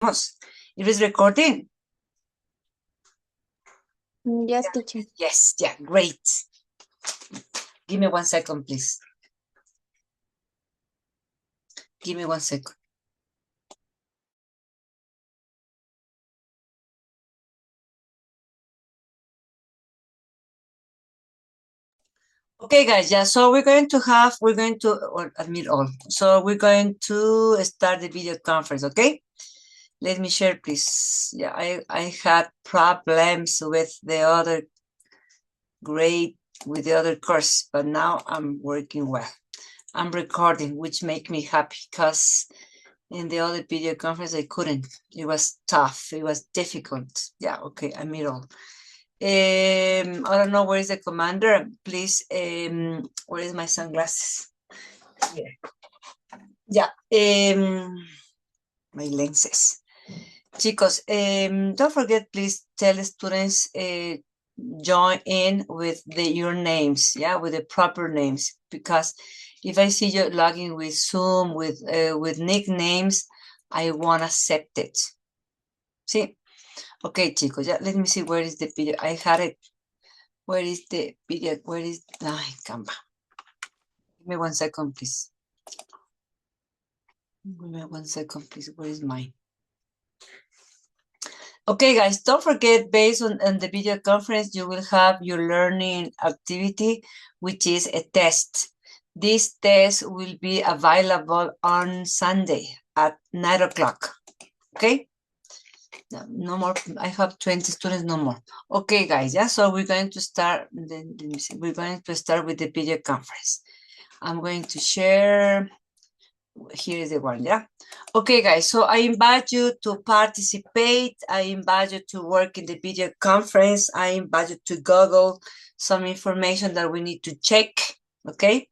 Vamos. It is recording. Yes, teacher. Yes, yeah, great. Give me 1 second, please. Give me 1 second. Okay, guys, yeah, so we're going to, or admit all. So we're going to start the video conference, okay? Let me share, please. Yeah, I had problems with the other grade, with the other course, but now I'm working well. I'm recording, which make me happy because in the other video conference, I couldn't. It was tough. It was difficult. Yeah, okay, I admit all. I don't know where is the commander. Please, where is my sunglasses? Here. Yeah, my lenses. Chicos, don't forget, please tell the students join in with your names, yeah, with the proper names, because if I see you logging with Zoom with nicknames, I won't accept it. See? Okay, chicos, yeah, let me see where is the video. I had it. Where is the video? Where is, ay, Canva. Give me 1 second, please. Give me 1 second, please. Where is mine? Okay, guys, don't forget, based on the video conference, you will have your learning activity, which is a test. This test will be available on Sunday at 9 o'clock. Okay? No more. I have 20 students, no more. Okay, guys, yeah, so we're going to start. Then let me see. We're going to start with the video conference. I'm going to share. Here is the one, yeah? Okay, guys, so I invite you to participate. I invite you to work in the video conference. I invite you to Google some information that we need to check, okay?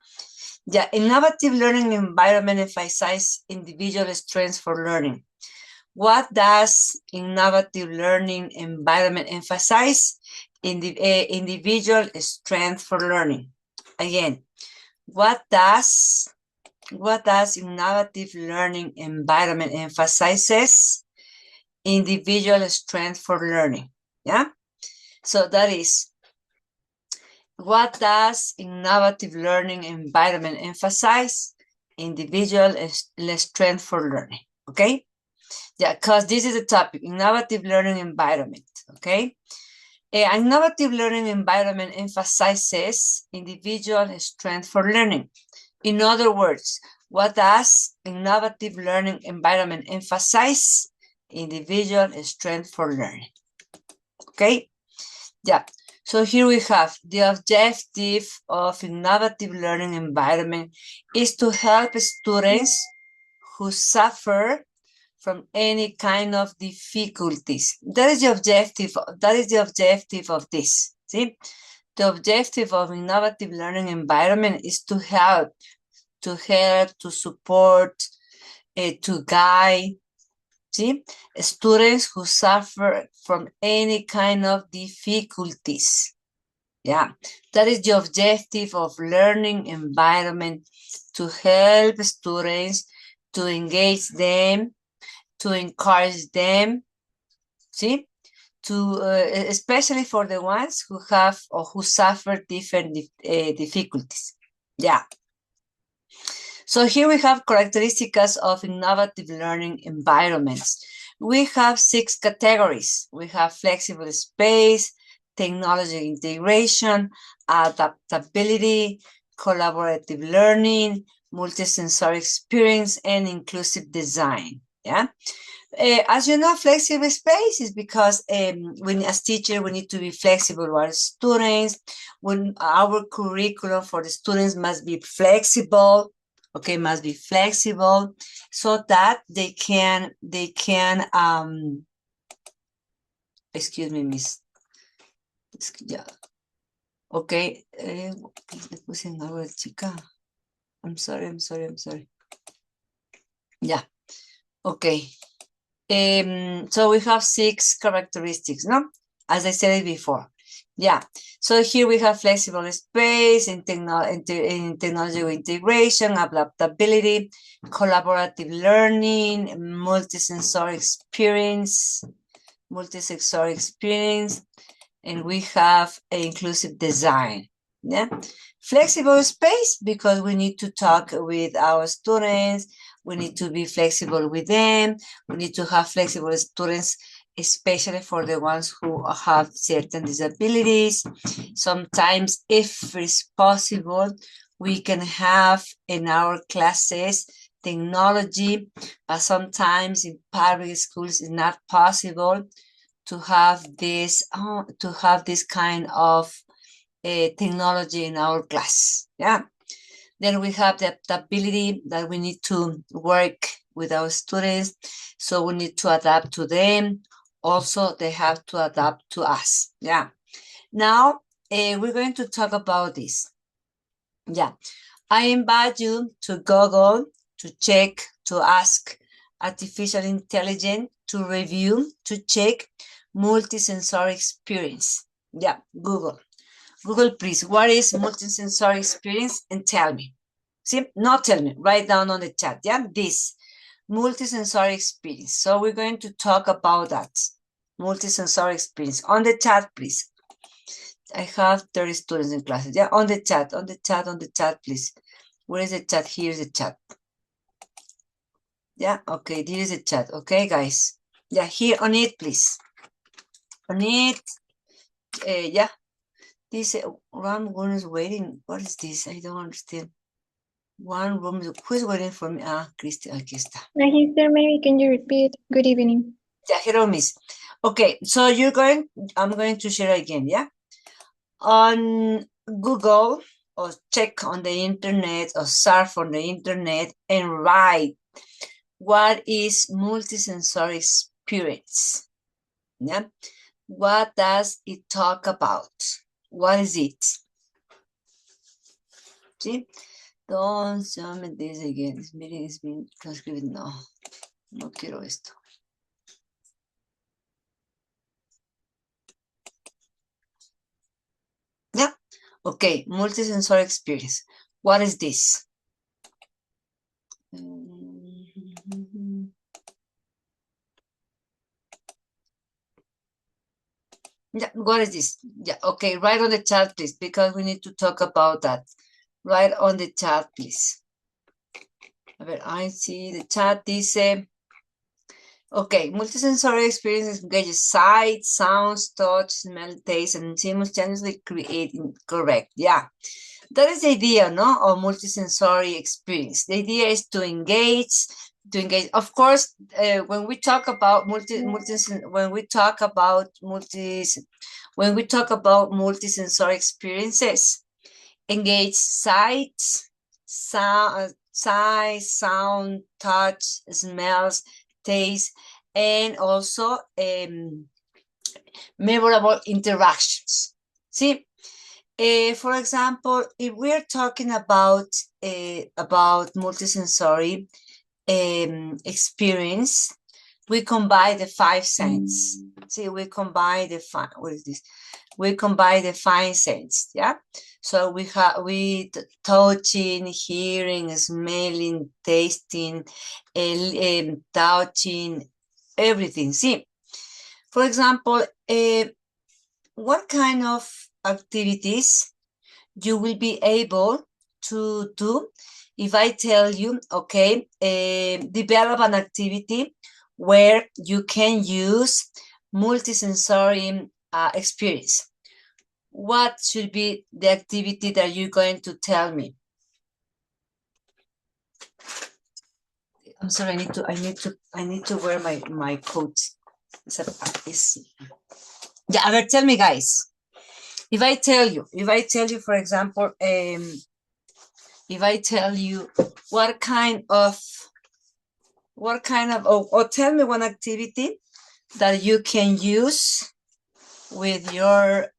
Yeah, innovative learning environment emphasizes individual strengths for learning. What does innovative learning environment emphasize? Individual strength for learning. Again, what does innovative learning environment emphasizes? Individual strength for learning, yeah? So that is, what does innovative learning environment emphasize? Individual strength for learning, okay? Yeah, because this is the topic, innovative learning environment, okay? An innovative learning environment emphasizes individual strength for learning. In other words, what does innovative learning environment emphasize? Individual strength for learning. Okay? Yeah. So here we have the objective of innovative learning environment is to help students who suffer from any kind of difficulties. That is the objective. That is the objective of this. See? The objective of innovative learning environment is to help, to support, to guide, see, students who suffer from any kind of difficulties. Yeah, that is the objective of learning environment, to help students, to engage them, to encourage them, see, to especially for the ones who have or who suffer different difficulties. Yeah. So here we have characteristics of innovative learning environments. We have 6 categories. We have flexible space, technology integration, adaptability, collaborative learning, multisensory experience, and inclusive design. Yeah. As you know, flexible space is because when as teacher, we need to be flexible with our students. When our curriculum for the students must be flexible, okay, must be flexible so that they can, excuse me, miss. Yeah. Okay. I'm sorry. Yeah. Okay. So we have 6 characteristics, no? As I said it before. Yeah, so here we have flexible space, in technology integration, adaptability, collaborative learning, multisensory experience, and we have inclusive design. Yeah, flexible space because we need to talk with our students, we need to be flexible with them, we need to have flexible students, especially for the ones who have certain disabilities. Sometimes, if it's possible, we can have in our classes technology, but sometimes in public schools it's not possible to have this kind of technology in our class. Yeah. Then we have the adaptability that we need to work with our students, so we need to adapt to them. Also, they have to adapt to us. Yeah. Now we're going to talk about this. Yeah. I invite you to Google, to check, to ask artificial intelligence, to review, to check multisensory experience. Yeah, Google. Google, please, what is multisensory experience? And tell me. See, not tell me, write down on the chat. Yeah, this multisensory experience. So we're going to talk about that. Multisensory experience. On the chat, please. I have 30 students in classes. Yeah, on the chat, please. Where is the chat? Here's the chat. Yeah, okay, there is a chat. Okay, guys. Yeah, here on it, please. On it. Yeah. This one room is waiting. What is this? I don't understand. One room is, who's waiting for me? Ah, Christy, aquí está. Magister, maybe can you repeat? Good evening. Yeah, hello, miss. Okay, so I'm going to share again, yeah? On Google, or check on the internet, or surf on the internet, and write what is multisensory experience. Yeah, what does it talk about? What is it? See, don't show me this again. This meeting is being transcribed. No quiero esto. Yeah, okay, multisensory experience. What is this? Yeah, what is this? Yeah, okay, write on the chat, please, because we need to talk about that. Write on the chat, please. A ver, I see the chat dice, okay, multisensory experience engages sight, sounds, touch, smell, taste, and simultaneously creating, correct, yeah. That is the idea, no, of multisensory experience. The idea is to engage. Of course, when we talk about multisensory experiences, engage sight, sound, touch, smells, taste, and also memorable interactions. See. For example, if we're talking about multisensory experience, we combine the 5 senses. See, we combine the We combine the 5 senses. Yeah. So we touching, hearing, smelling, tasting, touching, everything. See, for example, what kind of activities you will be able to do if I tell you, okay, develop an activity where you can use multisensory experience. What should be the activity that you're going to tell me? I'm sorry, I need to wear my coat. Yeah, tell me, guys. If I tell you, for example, if I tell you what kind of, or tell me one activity that you can use with your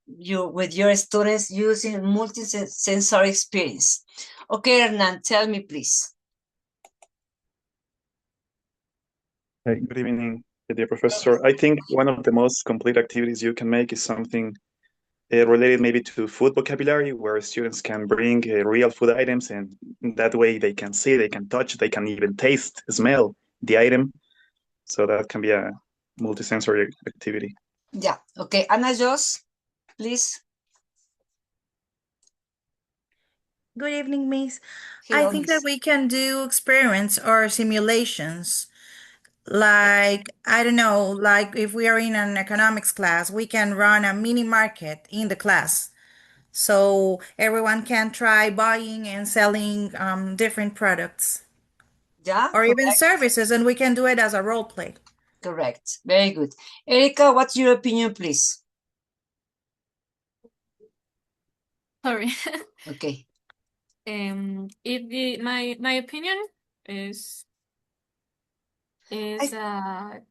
students using multisensory experience. Okay, Hernan, tell me, please. Hey, good evening, dear professor. I think one of the most complete activities you can make is something related maybe to food vocabulary, where students can bring real food items, and that way they can see, they can touch, they can even taste, smell the item. So that can be a multisensory activity. Yeah. Okay. Anna Jos, please. Good evening, Miss. Hello, I think that Miss. we can do experiments or simulations. Like, I don't know, like if we are in an economics class, we can run a mini market in the class. So everyone can try buying and selling different products Yeah, or even correct. services, and we can do it as a role play. Correct. Very good. Erica, what's your opinion, please? Sorry. Okay. My opinion is when,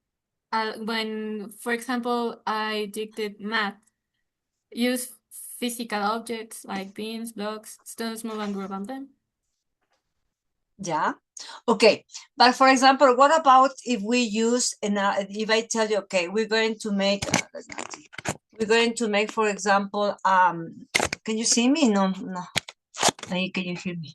for example, I dictate math, use physical objects like beans, blocks, stones, move and group on them. Yeah. Okay. But for example, what about if we use, if I tell you, okay, we're going to make, for example, can you see me? No. Can you hear me?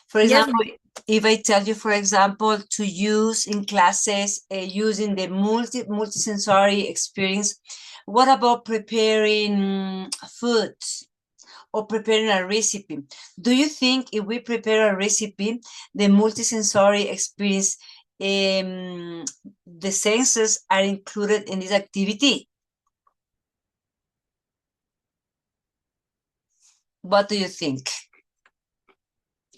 For example, Yes, if I tell you, for example, to use in classes, using the multisensory experience, what about preparing food or preparing a recipe? Do you think if we prepare a recipe, the multisensory experience, the senses are included in this activity? What do you think?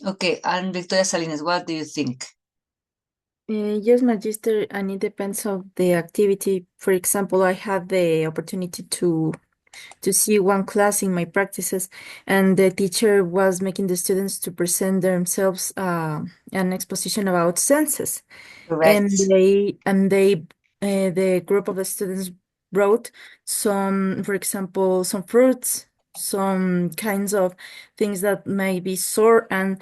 Okay, and Victoria Salinas, what do you think? Yes, Magister, and it depends of the activity. For example, I had the opportunity to see one class in my practices, and the teacher was making the students to present themselves an exposition about senses. Correct. The group of the students brought some, for example, some fruits, some kinds of things that may be sore, and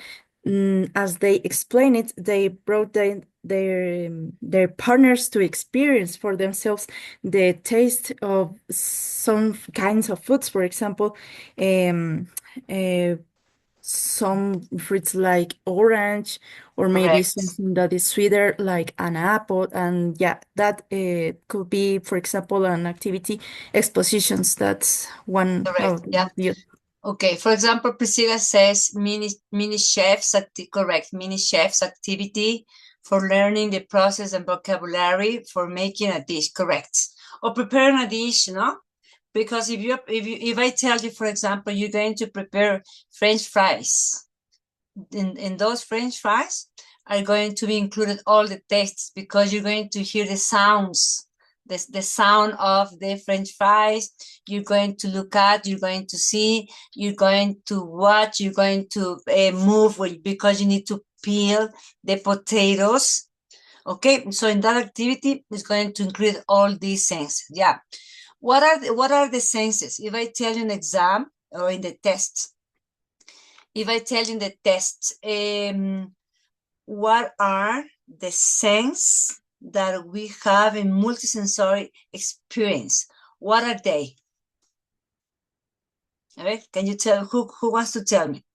as they explain it, they brought their partners to experience for themselves the taste of some kinds of foods. For example, uh, some fruits like orange, or maybe Correct. something that is sweeter like an apple. And yeah, that could be, for example, an activity expositions. That's one Correct. of Yeah. the Okay. For example, Priscilla says mini chefs activity for learning the process and vocabulary for making a dish. Correct. Or preparing a dish, no? Because if I tell you, for example, you're going to prepare French fries, in those French fries are going to be included all the tastes, because you're going to hear the sounds, the sound of the French fries. You're going to look at, you're going to see, you're going to watch, you're going to move because you need to peel the potatoes. Okay, so in that activity, it's going to include all these senses. Yeah. What are the senses? If I tell you an exam or in the test, if I tell you in the test, what are the senses that we have in multisensory experience? What are they? All right, can you tell, who wants to tell me?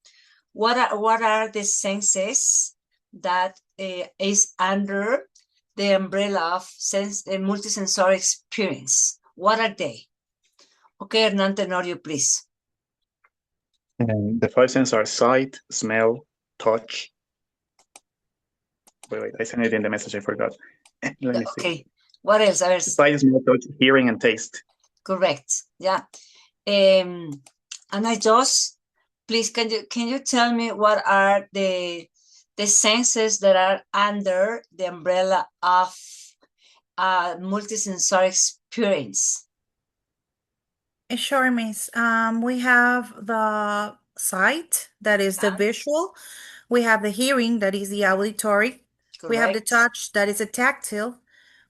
What are the senses that is under the umbrella of multisensory experience? What are they? Okay, Hernan Tenorio, please. And the five senses are sight, smell, touch. Wait, I sent it in the message, I forgot. Let me see. Okay, what else? Sight, smell, touch, hearing, and taste. Correct. Yeah. Anna Jos, please, can you tell me what are the senses that are under the umbrella of multisensory experience? Sure, Miss. We have the sight, that is the visual. We have the hearing, that is the auditory. We have the Correct. touch, that is the tactile.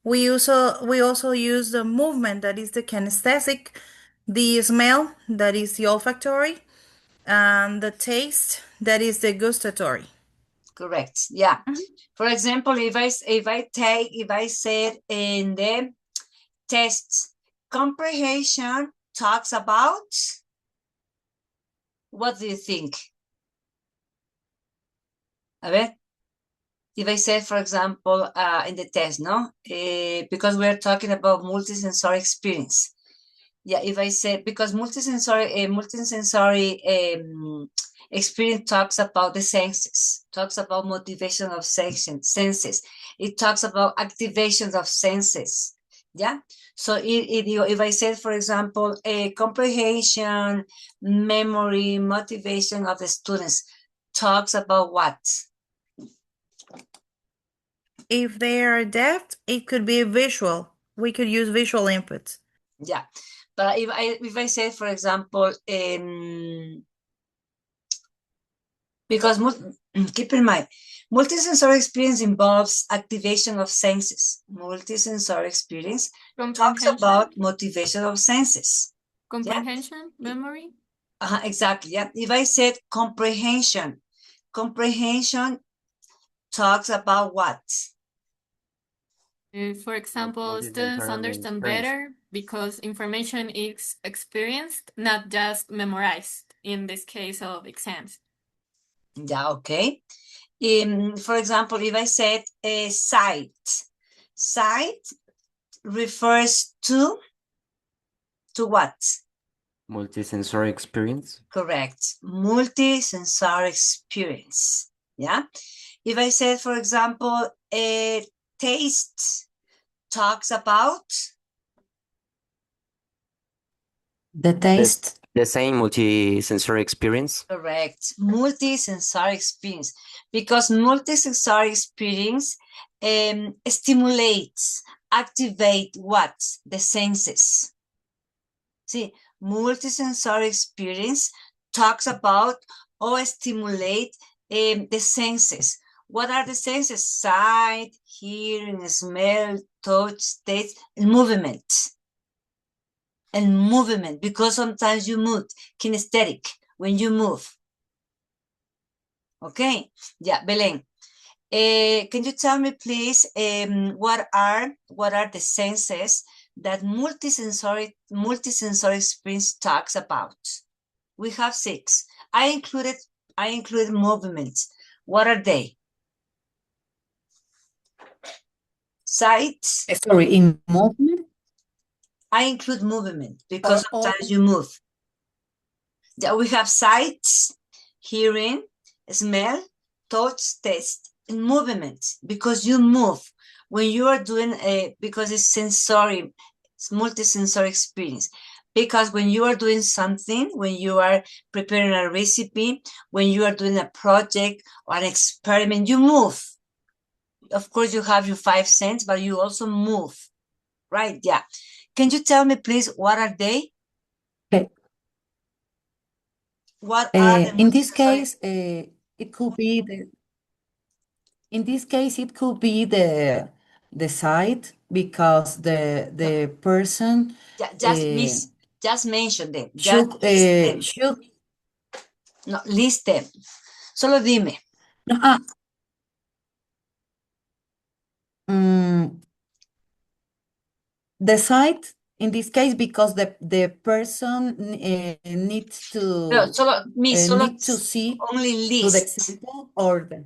We also use the movement, that is the kinesthetic, the smell, that is the olfactory, and the taste, that is the gustatory. Correct. Yeah. For example, if I said in the tests, comprehension talks about? What do you think? A ver, if I said, for example, in the test, no? Because we're talking about multisensory experience. Yeah, if I say, because multisensory experience talks about the senses, talks about motivation of senses. It talks about activations of senses. Yeah. So if I said, for example, a comprehension, memory, motivation of the students talks about what? If they are deaf, it could be visual. We could use visual inputs. Yeah. But if I say, for example, because keep in mind, multisensory experience involves activation of senses. Multisensory experience talks about motivation of senses. Comprehension, yeah? Memory. Exactly. Yeah. If I said comprehension talks about what? For example, students understand better because information is experienced, not just memorized, in this case of exams. Yeah, okay. For example, if I said sight refers to what? Multisensory experience. Correct. Multisensory experience. Yeah. If I said, for example, taste talks about The taste. The same multisensory experience. Correct. Multisensory experience, because multisensory experience stimulates, activate what? The senses. See, multisensory experience talks about or stimulate the senses. What are the senses? Sight, hearing, smell, touch, taste, and movement. And movement, because sometimes you move, kinesthetic, when you move. Okay, yeah, Belén. Can you tell me, please, what are the senses that multisensory experience talks about? We have 6. I included movements. What are they? Sight. Sorry, in movement? I include movement because sometimes you move. Yeah, we have sight, hearing, smell, touch, taste, and movement, because you move when you are doing because it's sensory, it's multisensory experience. Because when you are doing something, when you are preparing a recipe, when you are doing a project or an experiment, you move. Of course, you have your 5 senses, but you also move, right? Yeah. Can you tell me, please, what are they? Okay. What are the in this case, it could be the site, because the person just mention them. Should no, list them. Solo dime. No, the site in this case, because the person needs to No, solo need to see only to the list. example or the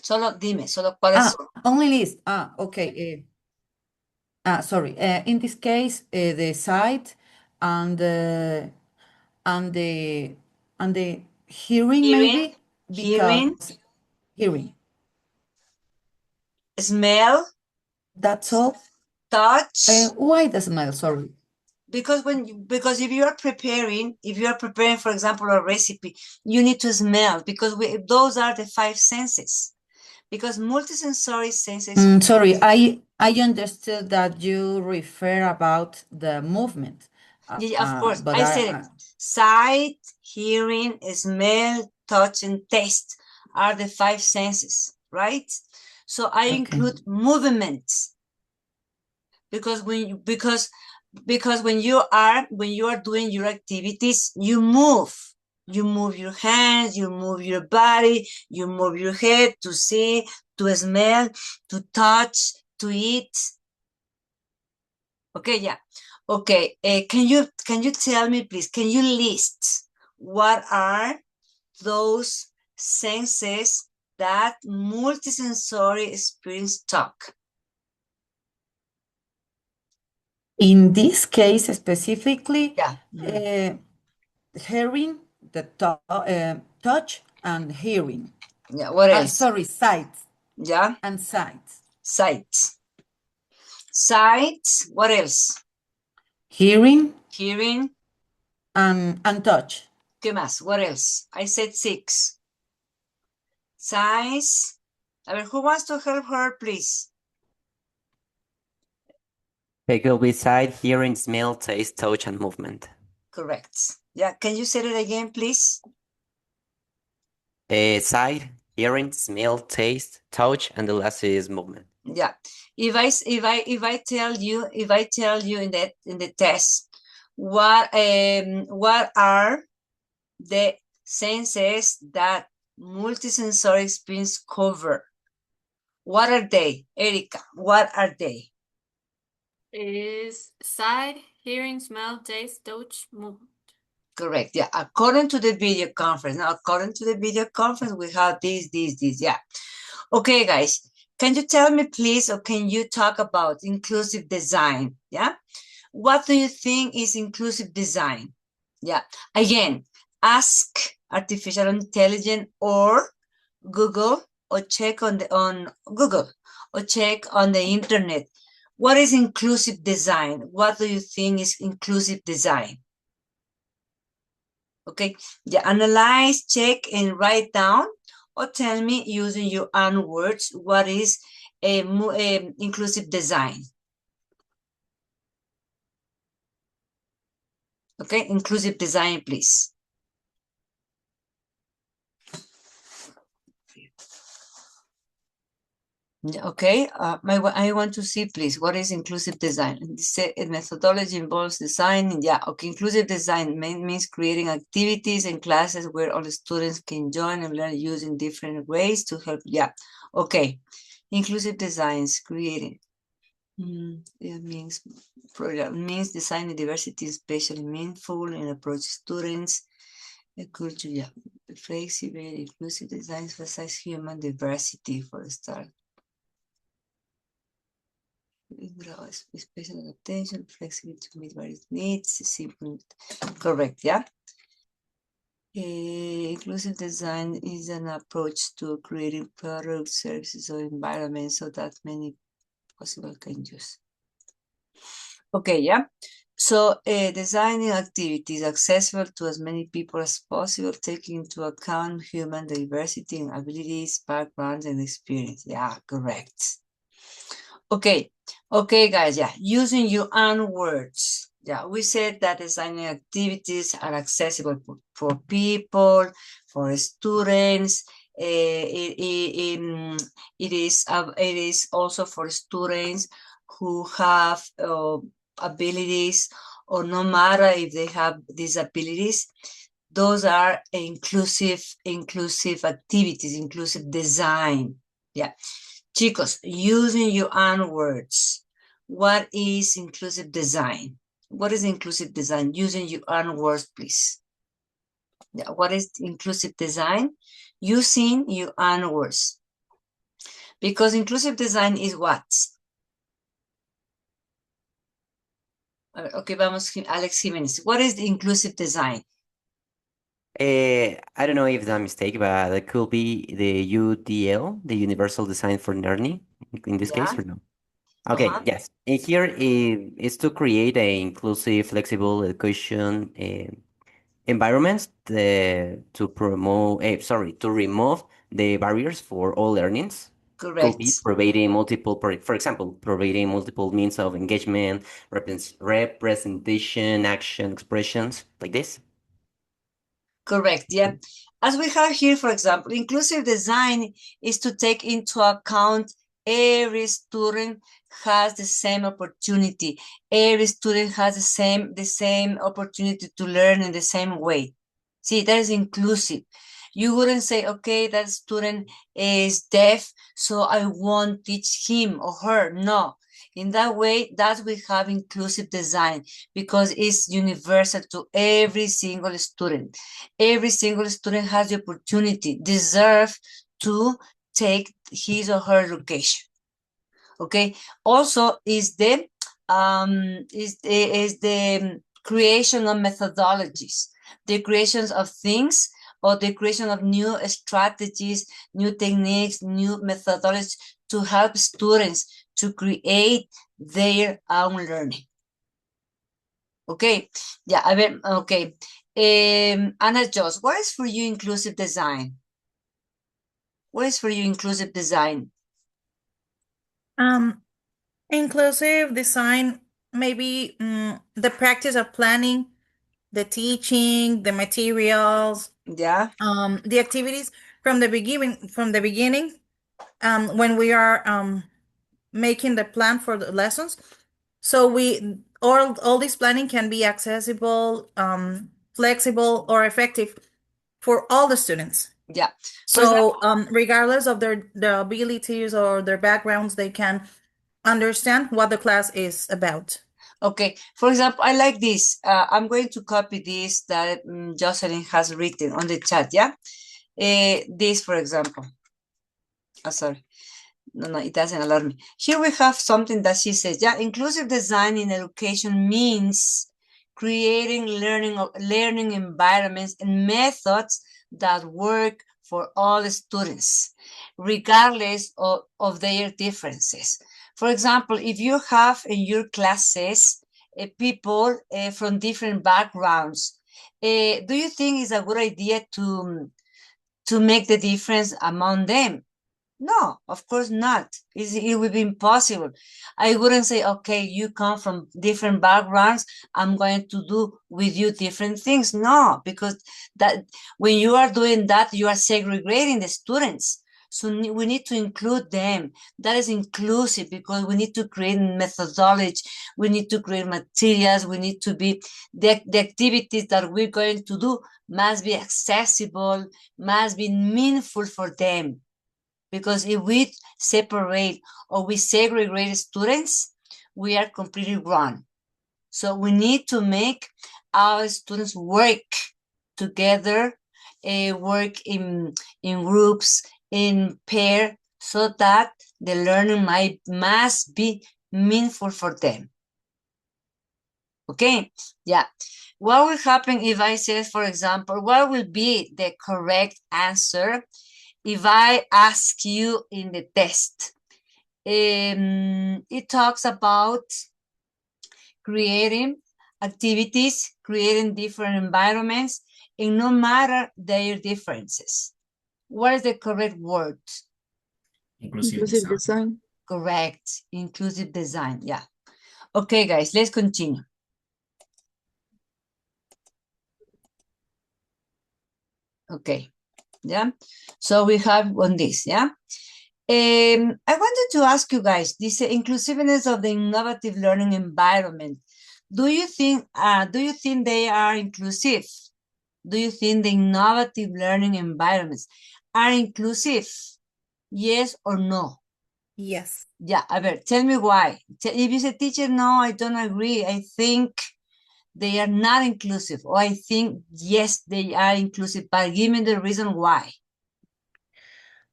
Solo dime, solo cuáles son. only list. Okay. Sorry. In this case, the site and the hearing, maybe, because hearing. Smell. That's all. Touch. Why the smell? Sorry. Because if you are preparing, for example, a recipe, you need to smell, because those are the 5 senses. Because multisensory senses. Sorry, I understood that you refer about the movement. Yeah, of course. But I said it. Sight, hearing, smell, touch, and taste are the 5 senses, right? So I include movements, because when you are doing your activities, you move. You move your hands, you move your body, you move your head to see, to smell, to touch, to eat. Okay, yeah. Okay, can you tell me, please, can you list what are those senses that multisensory experience talk? In this case specifically, Yeah. hearing, touch, and hearing. Yeah, what else? Sorry, sight Yeah, and sight. sight. Sight, what else? Hearing Hearing. and touch. ¿Qué más? What else? I said 6. Size. A ver, who wants to help her, please? It will be sight, hearing, smell, taste, touch, and movement. Correct. Yeah, can you say it again, please? Sight, hearing, smell, taste, touch, and the last is movement. Yeah. If I tell you in the test, what are the senses that multisensory experience cover? What are they, Erica? What are they? Is sight, hearing, smell, taste, touch, movement. Correct. Yeah. According to the video conference. Now, according to the video conference, we have this. Yeah. Okay, guys. Can you tell me, please, or can you talk about inclusive design? Yeah. What do you think is inclusive design? Yeah. Again, ask artificial intelligence or Google, or check on Google, or check on the internet. What is inclusive design? What do you think is inclusive design? Okay, yeah, analyze, check, and write down, or tell me using your own words what is a inclusive design. Okay, inclusive design, please. Okay, I want to see, please, what is inclusive design? This methodology involves design. Yeah, okay, inclusive design means creating activities and classes where all the students can join and learn using different ways to help. Yeah, okay, inclusive designs, creating. It means designing diversity, especially meaningful and approach students. A culture, yeah, flexible, inclusive design emphasize human diversity for a start. Special attention, flexible to meet various needs, simple, correct, yeah? Inclusive design is an approach to creating products, services, or environments so that many possible can use. Okay, yeah? So designing activities accessible to as many people as possible, taking into account human diversity and abilities, backgrounds, and experience. Yeah, correct. Okay, guys, yeah, using your own words. Yeah, we said that designing activities are accessible for people, for students. It is also for students who have abilities, or no matter if they have disabilities. Those are inclusive activities, inclusive design. Yeah. Chicos, using your own words, what is inclusive design? What is inclusive design? Using your own words, please. Yeah, what is inclusive design? Using your own words. Because inclusive design is what? Okay, vamos, Alex Jimenez. What is the inclusive design? I don't know if that's a mistake, but it could be the UDL, the Universal Design for Learning, in this case, or no? Okay, yes. And here is to create a inclusive, flexible education environments to promote, to remove the barriers for all learnings. Correct. Could be providing multiple, for example, providing multiple means of engagement, representation, action, expressions, like this. Correct, yeah. As we have here, for example, inclusive design is to take into account every student has the same opportunity. Every student has the same opportunity to learn in the same way. See, that is inclusive. You wouldn't say, okay, that student is deaf, so I won't teach him or her. No, In that way, that we have inclusive design because it's universal to every single student. Every single student has the opportunity, deserve to take his or her education. Okay. Also, is the creation of methodologies, the creations of things, or the creation of new strategies, new techniques, new methodologies to help students to create their own learning. Okay, yeah, a ver, okay. Anna Joss, what is for you inclusive design? What is for you inclusive design? Inclusive design, maybe the practice of planning, the teaching, the materials, Yeah, the activities from the beginning, when we are making the plan for the lessons. So all this planning can be accessible, flexible, or effective for all the students. yeah. So regardless of their abilities or their backgrounds, they can understand what the class is about. Okay, for example, I like this. I'm going to copy this that Jocelyn has written on the chat, yeah? This, for example. Oh, sorry. No, it doesn't allow me. Here we have something that she says, yeah, inclusive design in education means creating learning environments and methods that work for all students, regardless of their differences. For example, if you have in your classes people from different backgrounds, do you think it's a good idea to make the difference among them? No, of course not. It would be impossible. I wouldn't say, okay, you come from different backgrounds, I'm going to do with you different things. No, because that when you are doing that, you are segregating the students. So we need to include them. That is inclusive because we need to create methodology, we need to create materials, we need to be, the activities that we're going to do must be accessible, must be meaningful for them. Because if we separate or we segregate students, we are completely wrong. So we need to make our students work together, work in groups, in pair, so that the learning must be meaningful for them. Okay, yeah. What will happen if I say, for example, what will be the correct answer if I ask you in the test? It talks about creating activities, creating different environments, and no matter their differences. What is the correct word? Inclusive design. Correct. Inclusive design. Yeah. Okay, guys, let's continue. Okay. Yeah. So we have on this. Yeah. I wanted to ask you guys, this inclusiveness of the innovative learning environment. Do you think they are inclusive? Do you think the innovative learning environments are inclusive? Yes or no? Yes. Yeah, a ver, tell me why. If you say, teacher, no, I don't agree. I think they are not inclusive. Or I think, yes, they are inclusive, but give me the reason why.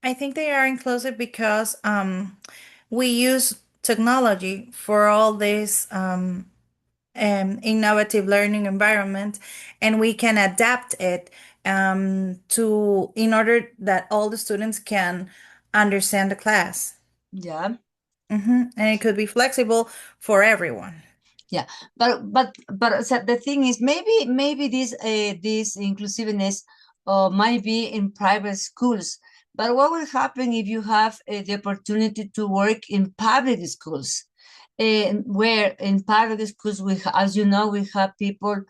I think they are inclusive because we use technology for all this innovative learning environment, and we can adapt it in order that all the students can understand the class. Yeah. And it could be flexible for everyone. Yeah, but so the thing is, maybe this inclusiveness might be in private schools. But what will happen if you have the opportunity to work in public schools? Where in public schools, as you know, we have people,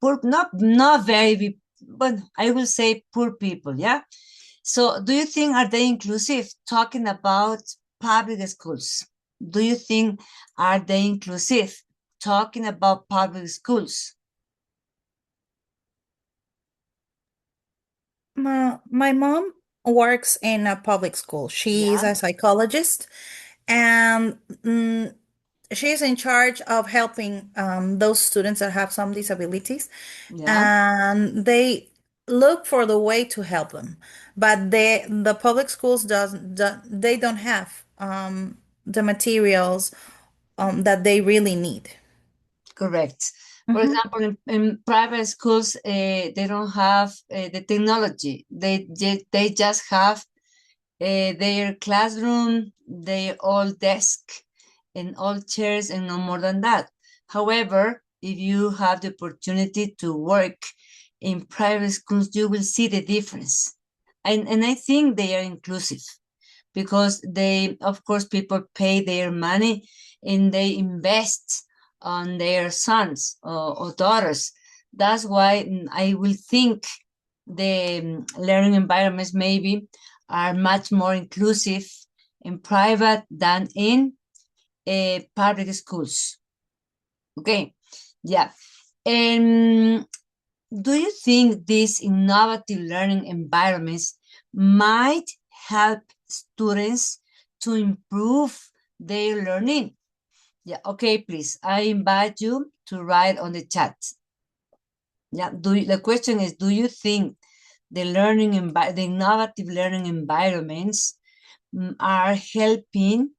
poor, not very, but I will say poor people. Yeah. So, do you think are they inclusive? Talking about public schools, do you think are they inclusive? Talking about public schools. My mom works in a public school. She is Yeah. a psychologist, and she's in charge of helping those students that have some disabilities, Yeah, and they look for the way to help them. But the public schools they don't have the materials that they really need. correct. For example, in private schools, they don't have the technology. They just have their classroom, their old desk, and all chairs, and no more than that. However, if you have the opportunity to work in private schools, you will see the difference. And I think they are inclusive because they, of course, people pay their money and they invest on their sons or daughters. That's why I will think the learning environments maybe are much more inclusive in private than in public schools. Okay, yeah. And do you think these innovative learning environments might help students to improve their learning? Yeah, okay, please. I invite you to write on the chat. Yeah, the question is, do you think the innovative learning environments are helping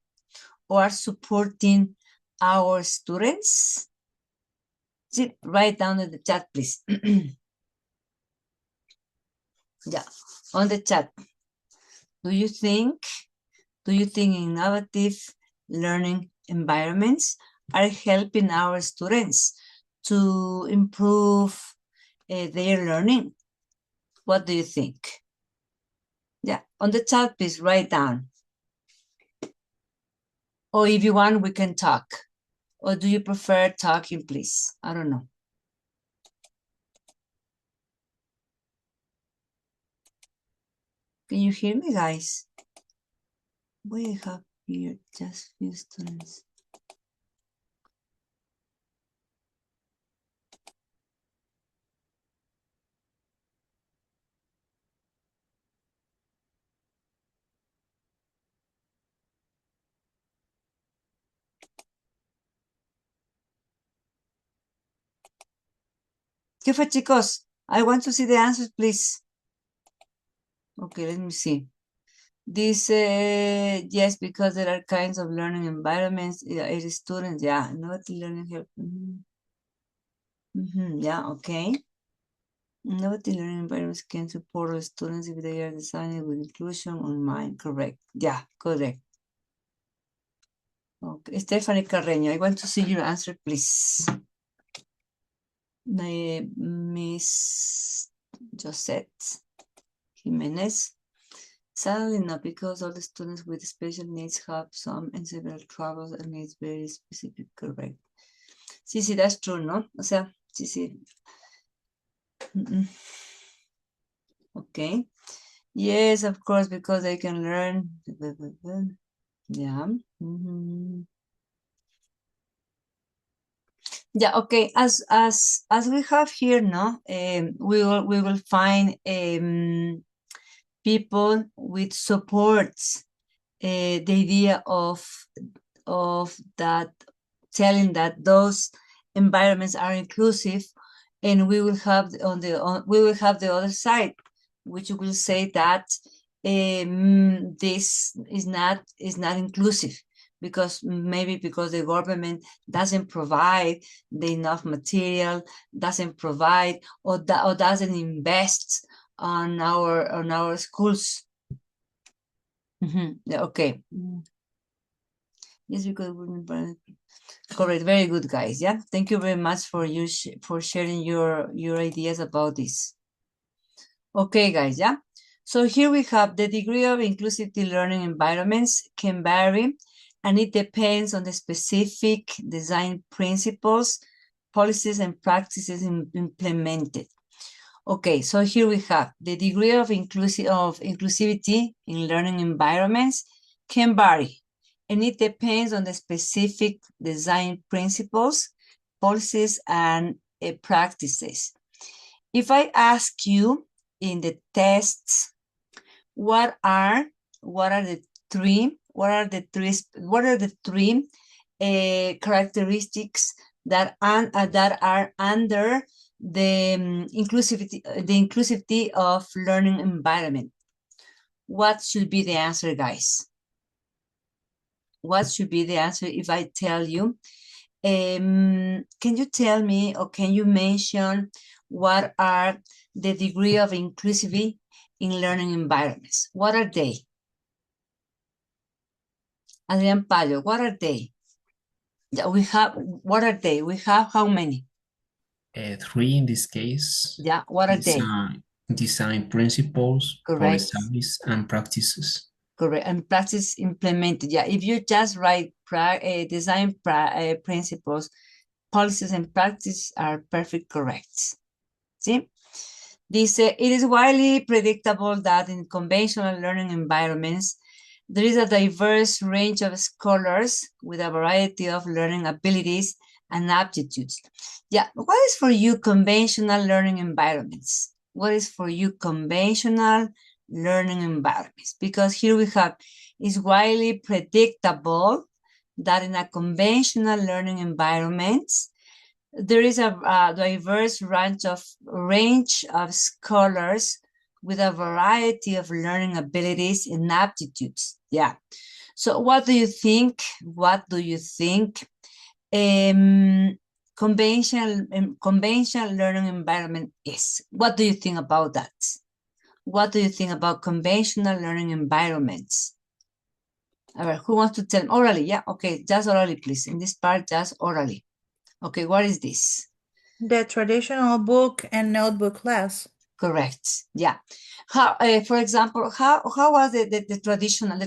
or supporting our students? Write down in the chat, please. Yeah, on the chat. Do you think innovative learning environments are helping our students to improve their learning? What do you think? Yeah, on the chat, please write down. Or if you want, we can talk. Or do you prefer talking, please? I don't know. Can you hear me, guys? We have here just few students. ¿Qué fue, chicos? I want to see the answers, please. Okay, let me see. This, yes, because there are kinds of learning environments. Yeah, it is students, yeah, innovative learning help. Yeah, okay. Innovative learning environments can support the students if they are designed with inclusion on mind. Correct. Yeah, correct. Okay, Stephanie Carreño, I want to see your answer, please. Miss Josette Jimenez. Sadly not, because all the students with special needs have some and several troubles and needs very specific, correct. Sí, that's true, ¿no? O sea, sí. Okay. Yes, of course, because they can learn. Yeah. Yeah, okay. As we have here, no, we will find people with supports the idea of that, telling that those environments are inclusive, and we will have the other side, which will say that this is not inclusive because the government doesn't provide the enough material, doesn't provide or doesn't invest on our schools. Yeah, okay. Yes, because correct. Very good, guys. Yeah, thank you very much for sharing your ideas about this. Okay, guys. Yeah. So here we have the degree of inclusive learning environments can vary, and it depends on the specific design principles, policies, and practices implemented. Okay, so here we have the degree of inclusivity in learning environments can vary, and it depends on the specific design principles, policies, and practices. If I ask you in the tests, what are the three characteristics that are under the inclusivity of learning environment. What should be the answer, guys? What should be the answer if I tell you? Can you tell me, or can you mention what are the degree of inclusivity in learning environments? What are they? Adrian Payo, what are they? Yeah, what are they? We have how many? 3 in this case. Yeah, what are they? Design principles, Correct. policies, and practices. Correct, and practice implemented. Yeah, if you just write design principles, policies, and practice are perfect correct. See? This, it is widely predictable that in conventional learning environments, there is a diverse range of scholars with a variety of learning abilities and aptitudes. Yeah, what is for you conventional learning environments? What is for you conventional learning environments? Because here we have, it's widely predictable that in a conventional learning environments, there is a diverse range of scholars with a variety of learning abilities and aptitudes. Yeah. So what do you think? What do you think? Conventional learning environment is. What do you think about that? What do you think about conventional learning environments? All right, who wants to tell me? Orally, yeah, okay, just orally, please. In this part, just orally. Okay, what is this? The traditional book and notebook class. Correct. Yeah. How, for example, how was the traditional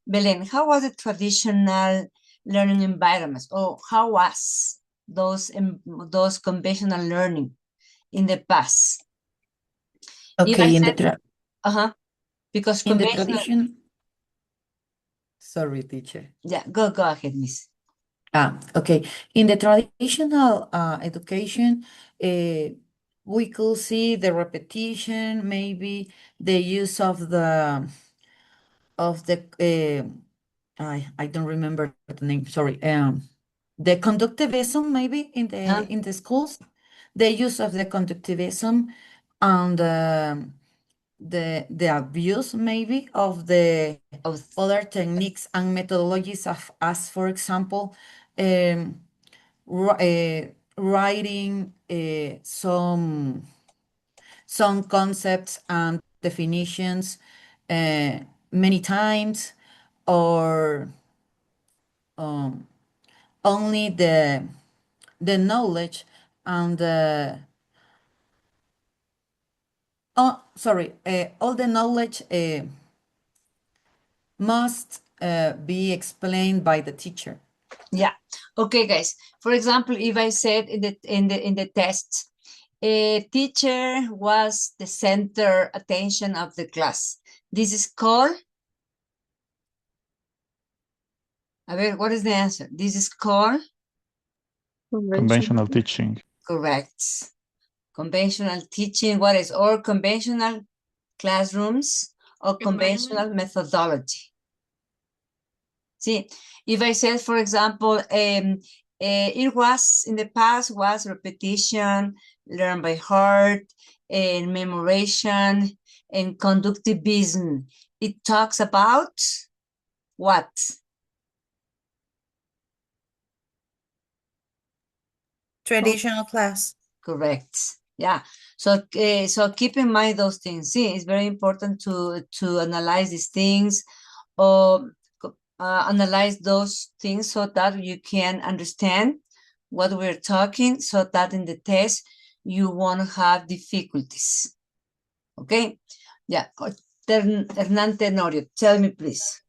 Belen? How was the traditional learning environments? Or how was those conventional learning in the past? Okay, in the because in the conventional. tradition. Sorry, teacher. Yeah, go ahead, Miss. Okay. In the traditional education, we could see the repetition, maybe the use of the I don't remember the name. Sorry. The conductivism, maybe in the schools, the use of the conductivism and the abuse maybe of the other techniques and methodologies as for example writing some concepts and definitions many times, or only the knowledge and all the knowledge must be explained by the teacher. Yeah. Okay, guys. For example, if I said in the test, a teacher was the center attention of the class. This is called. A ver, what is the answer? This is called Conventional teaching. Correct. Conventional teaching. What is or conventional classrooms or conventional methodology? See, if I said, for example, it was in the past was repetition, learn by heart, and memorization, and conductivism. It talks about what? Traditional class. Correct. Yeah. So so keep in mind those things. See, it's very important to analyze these things or analyze those things so that you can understand what we're talking, so that in the test you won't have difficulties. Okay? Yeah. Hernan Tenorio, tell me, please.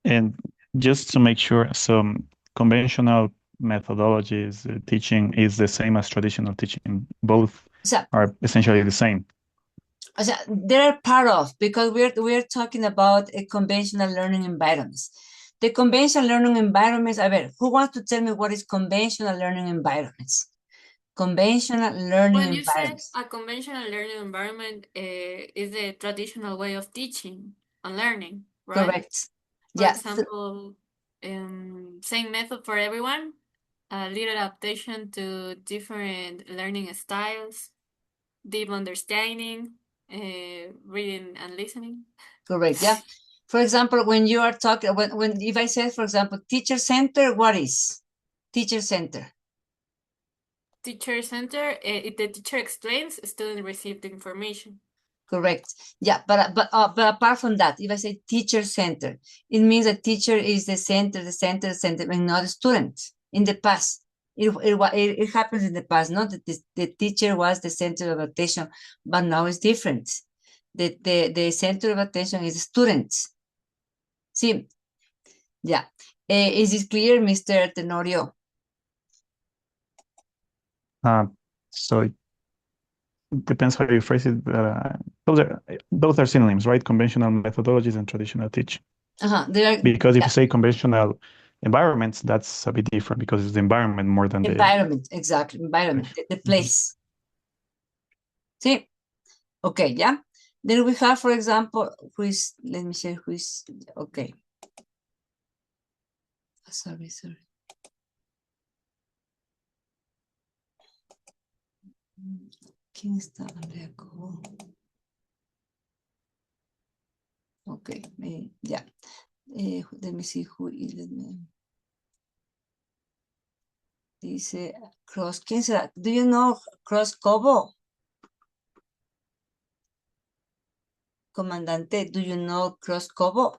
And just to make sure, some conventional methodologies teaching is the same as traditional teaching. Both are essentially the same. They're part of, because we're talking about a conventional learning environments. The conventional learning environments, a ver, who wants to tell me what is conventional learning environments? Conventional learning When you said environments. a conventional learning environment is the traditional way of teaching and learning, right? Correct. For example, same method for everyone, a little adaptation to different learning styles, deep understanding, reading and listening. Correct, yeah. For example, when you are talking, when if I say, for example, teacher center, what is teacher center? Teacher center, if the teacher explains, student receive the information. Correct. Yeah, but apart from that, if I say teacher center, it means that teacher is the center, and not a student. In the past, it happens in the past, not that the teacher was the center of attention, but now it's different. The center of attention is the students. See, yeah. Is it clear, Mr. Tenorio? So it depends how you phrase it. Those are synonyms, right? Conventional methodologies and traditional teaching. Because if you say conventional environments, that's a bit different because it's the environment more than environment. Exactly, environment, the place. See, okay, yeah. Then we have, for example, let me see who is, okay. Sorry. ¿Quién está? Okay, yeah. Let me see who is. Dice Cross. ¿Quién será? Do you know Cross Cobo? Comandante, do you know Cross Cobo?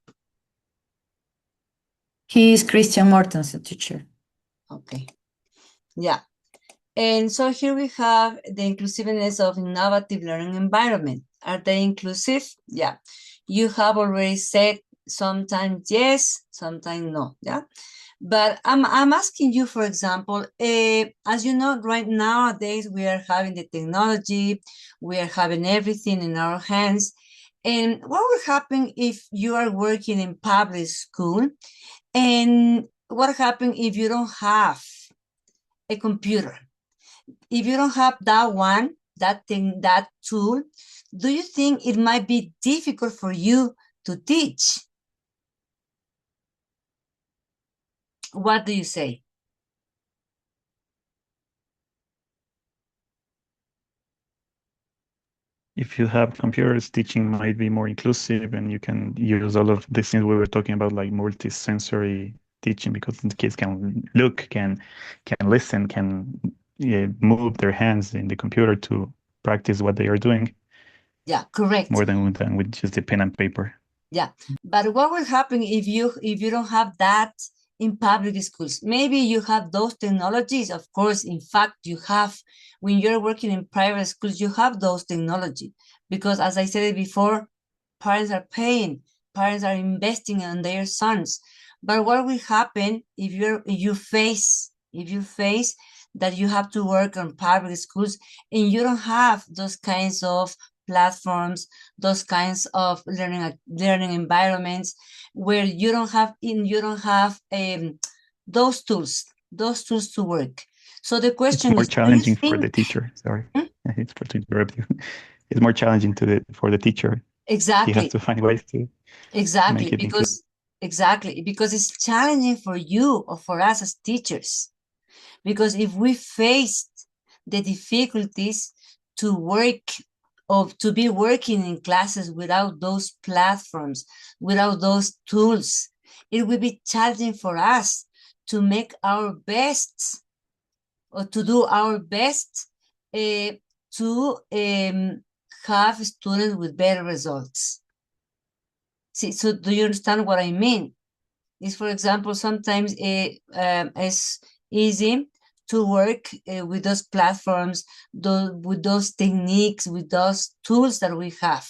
He is Christian Mortensen, teacher. Okay. Yeah. And so here we have the inclusiveness of innovative learning environment. Are they inclusive? Yeah. You have already said sometimes yes, sometimes no. Yeah. But I'm asking you, for example, as you know, right nowadays we are having the technology, we are having everything in our hands. And what will happen if you are working in public school? And what happens if you don't have a computer? If you don't have that thing, that tool, do you think it might be difficult for you to teach? What do you say? If you have computers, teaching might be more inclusive and you can use all of the things we were talking about, like multi-sensory teaching, because the kids can look, can listen, can move their hands in the computer to practice what they are doing. Yeah, correct. More than with just the pen and paper. Yeah, but what will happen if you don't have that in public schools? Maybe you have those technologies. Of course, in fact, you have, when you're working in private schools, you have those technology, because as I said before, parents are paying, parents are investing in their sons. But what will happen if you face that you have to work on public schools and you don't have those kinds of platforms, those kinds of learning environments where you don't have those tools to work. So the question it's more is, challenging for the teacher. Sorry, it's to interrupt you. It's more challenging for the teacher. Exactly. He has to find ways to make it because it's challenging for you or for us as teachers. Because if we faced the difficulties to be working in classes without those platforms, without those tools, it will be challenging for us to make our best or to do our best to have students with better results. See, so do you understand what I mean? Is, for example, sometimes it's easy to work with those platforms, with those techniques, with those tools that we have.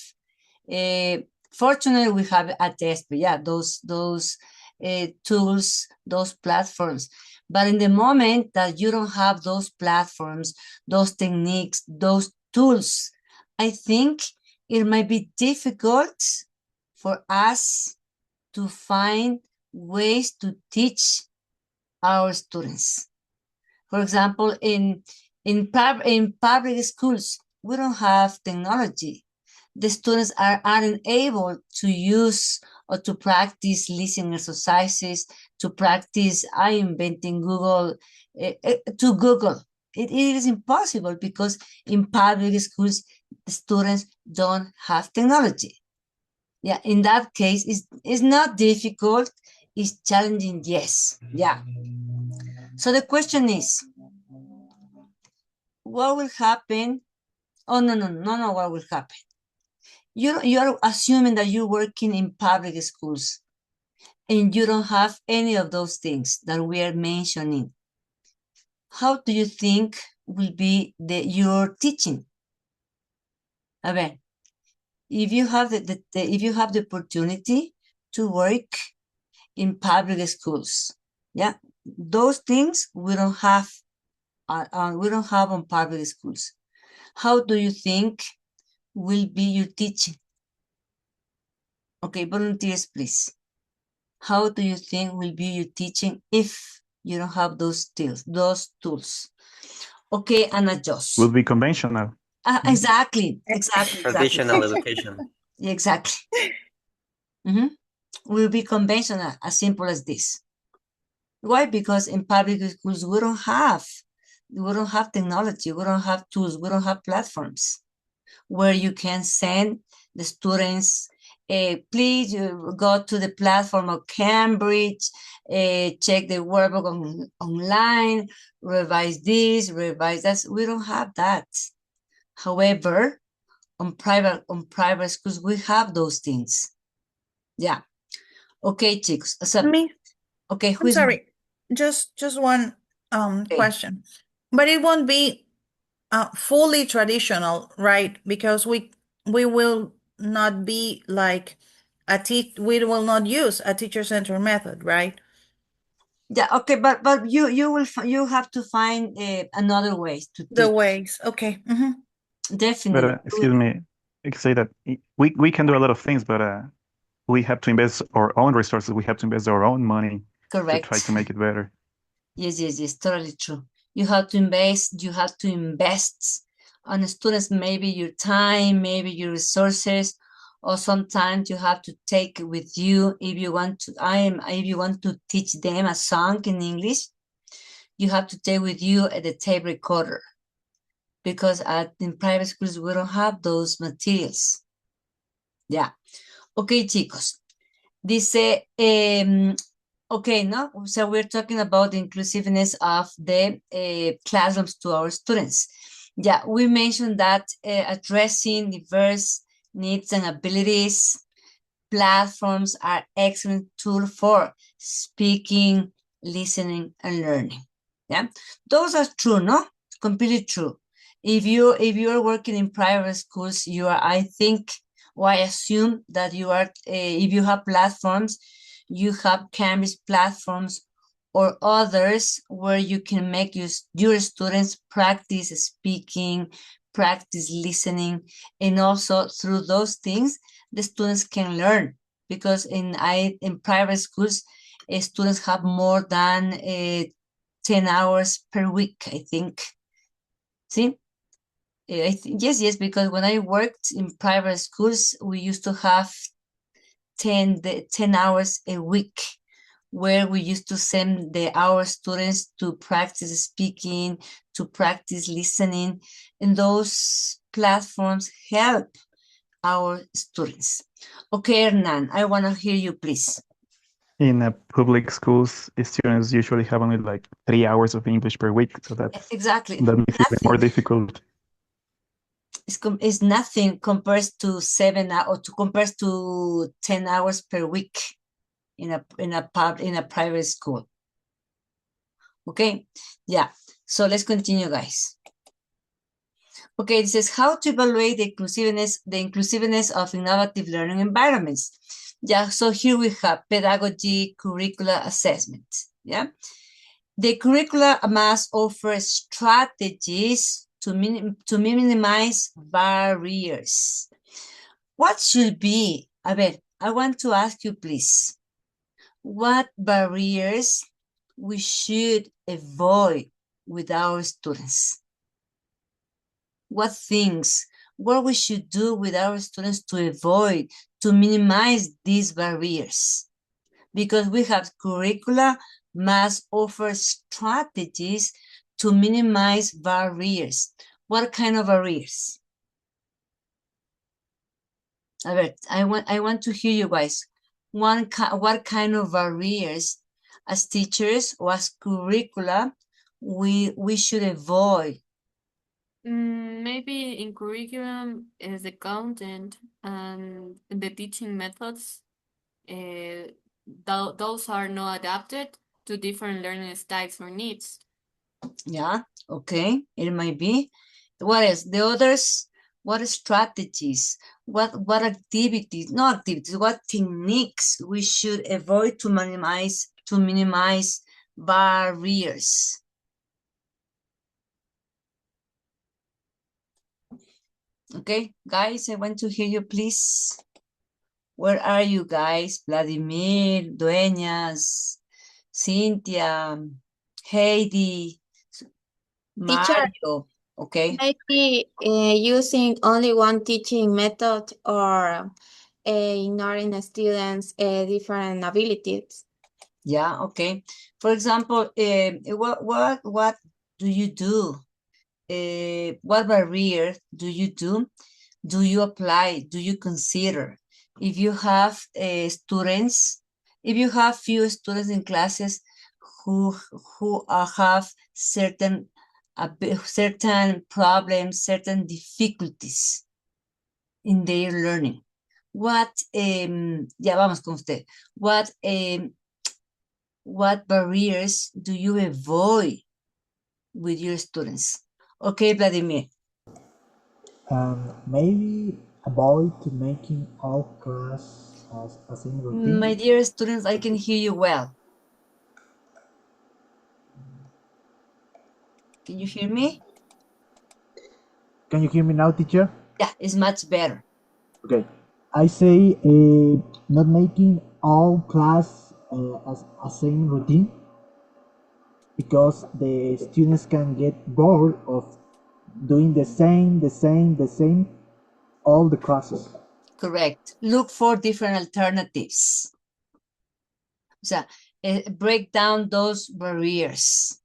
Fortunately, we have at TESP, yeah, those tools, those platforms. But in the moment that you don't have those platforms, those techniques, those tools, I think it might be difficult for us to find ways to teach our students. For example, in public schools, we don't have technology. The students aren't able to use or to practice listening exercises, to practice inventing Google, to Google. It is impossible because in public schools, the students don't have technology. Yeah, in that case, it's not difficult, it's challenging, yes. Yeah. So the question is, what will happen? Oh, no, what will happen? You're assuming that you're working in public schools and you don't have any of those things that we are mentioning. How do you think will be your teaching? A ver, if you have if you have the opportunity to work in public schools, yeah, those things we don't have on public schools. How do you think will be your teaching? Okay, volunteers, please. How do you think will be your teaching if you don't have those tools? Okay, and adjust. Will be conventional. Exactly. Traditional education. Exactly. Will be conventional, as simple as this. Why? Because in public schools we don't have technology, we don't have tools, we don't have platforms where you can send the students, please go to the platform of Cambridge, check the workbook online, revise this, revise that. We don't have that. However, on private schools, we have those things. Yeah. Okay, chicos. So, okay, I'm sorry. Just one question. But it won't be fully traditional, right? Because we will not be like we will not use a teacher-centered method, right? Yeah, okay, but you have to find another ways to teach. The ways, okay. Definitely. But excuse me, I can say that we can do a lot of things, but we have to invest our own resources. We have to invest our own money. Correct. To try to make it better. Yes, totally true. You have to invest on the students, maybe your time, maybe your resources, or sometimes you have to take with you if you want to teach them a song in English, you have to take with you the tape recorder, because in private schools we don't have those materials. Yeah. Okay, chicos. Dice, okay, no? So we're talking about the inclusiveness of the classrooms to our students. Yeah, we mentioned that addressing diverse needs and abilities, platforms are excellent tool for speaking, listening, and learning. Yeah, those are true, no? Completely true. If you are working in private schools, you are, I think, or I assume that you are, if you have platforms, you have Cambridge platforms or others where you can make your students practice speaking, practice listening, and also through those things, the students can learn. Because in private schools, students have more than 10 hours per week, I think. See? Yes, because when I worked in private schools, we used to have 10 hours a week, where we used to send our students to practice speaking, to practice listening, and those platforms help our students. Okay, Hernan, I want to hear you, please. In public schools, students usually have only like 3 hours of English per week, so that's exactly that makes it more difficult. It's nothing compared to 7 hours, compared to 10 hours per week in a private school. Okay, yeah. So let's continue, guys. Okay, this is how to evaluate the inclusiveness of innovative learning environments. Yeah, so here we have pedagogy, curricular assessment. Yeah, the curricula must offer strategies to minimize barriers. What should be? A ver, I want to ask you, please, what barriers we should avoid with our students? What we should do with our students to avoid, to minimize these barriers, because we have curricula must offer strategies to minimize barriers. What kind of barriers? Albert, I want to hear you guys. What kind of barriers as teachers or as curricula we should avoid? Maybe in curriculum is the content and the teaching methods. Those are not adapted to different learning styles or needs. Yeah, okay, it might be. What else? The others, what strategies, what activities, not activities, what techniques we should avoid to minimize barriers? Okay, guys, I want to hear you, please. Where are you guys? Vladimir, Dueñas, Cynthia, Heidi, Teacher, Mario. Okay. maybe using only one teaching method or ignoring the students' different abilities. Yeah, okay. For example, what do you do? What barrier do you do? Do you apply? Do you consider? If you have students, if you have few students in classes who have certain problems, certain difficulties in their learning, what ya vamos con usted. What barriers do you avoid with your students? Okay, Vladimir. Maybe avoid to making all class as a same routine. My dear students, I can hear you well. Can you hear me? Can you hear me now, teacher? Yeah, it's much better. Okay. I say not making all class as a same routine, because the students can get bored of doing the same all the classes. Correct. Look for different alternatives. So, break down those barriers.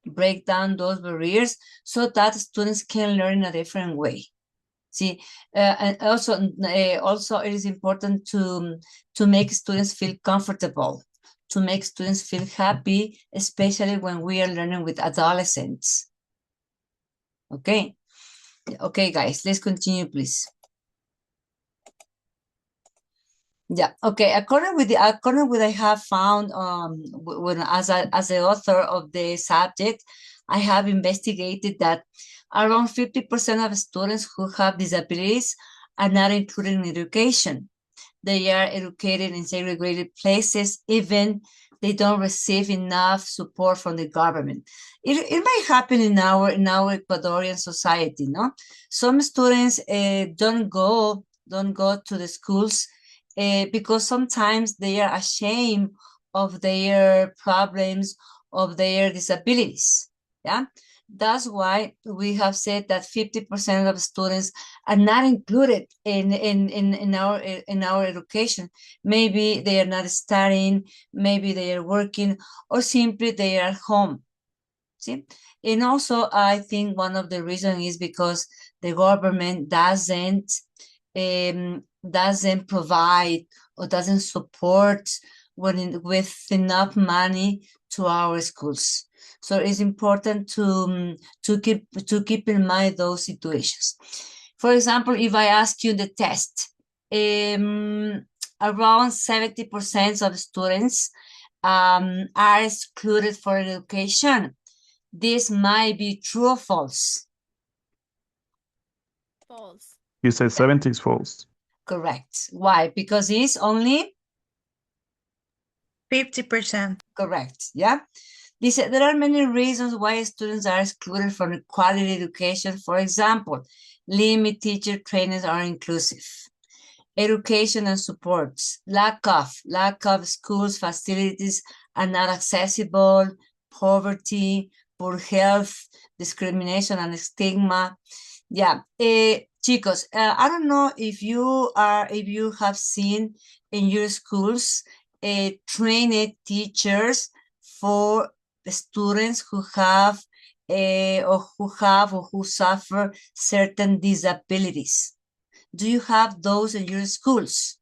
Break down those barriers so that students can learn in a different way. See, and also it is important to make students feel comfortable, to make students feel happy, especially when we are learning with adolescents. Okay. Okay, guys, let's continue, please. Yeah. Okay. According with I have found, when as the author of the subject, I have investigated that around 50% of students who have disabilities are not included in education. They are educated in segregated places, even they don't receive enough support from the government. It might happen in our Ecuadorian society, no? Some students don't go to the schools because sometimes they are ashamed of their problems, of their disabilities. Yeah, that's why we have said that 50% of students are not included in our education. Maybe they are not studying, maybe they are working, or simply they are home. See, and also I think one of the reasons is because the government doesn't provide or doesn't support with enough money to our schools. So it's important to keep in mind those situations. For example, if I ask you the test, around 70% of students are excluded for education. This might be true or false. False. You said 70 is false. Correct. Why? Because it's only 50%. correct. Yeah. There are many reasons why students are excluded from quality education. For example, limited teacher trainings are inclusive. Education and supports, lack of schools facilities are not accessible, poverty, poor health, discrimination and stigma. Yeah, chicos, I don't know if you have seen in your schools trained teachers for students who have or who suffer certain disabilities. Do you have those in your schools?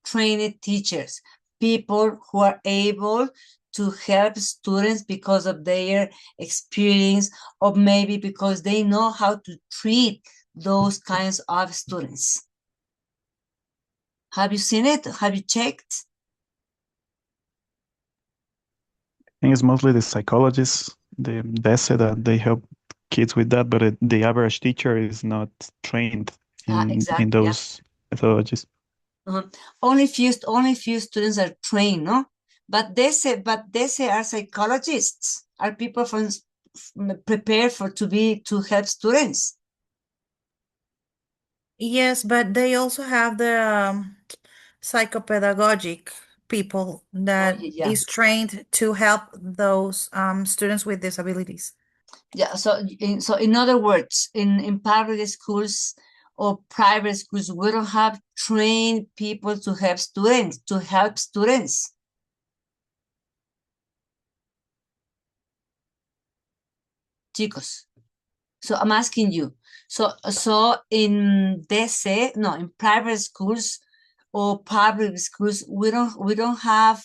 Trained teachers, people who are able to help students because of their experience, or maybe because they know how to treat those kinds of students. Have you seen it? Have you checked? I think it's mostly the psychologists, they say that they help kids with that, but the average teacher is not trained Exactly, in those methodologies. Only few students are trained, no? But they say are psychologists, are people prepared to help students. Yes, but they also have the psychopedagogic people that yeah. is trained to help those students with disabilities. Yeah, so in other words, in public schools or private schools, we don't have trained people to help students. Chicos. So I'm asking you. So in in private schools or public schools, we don't have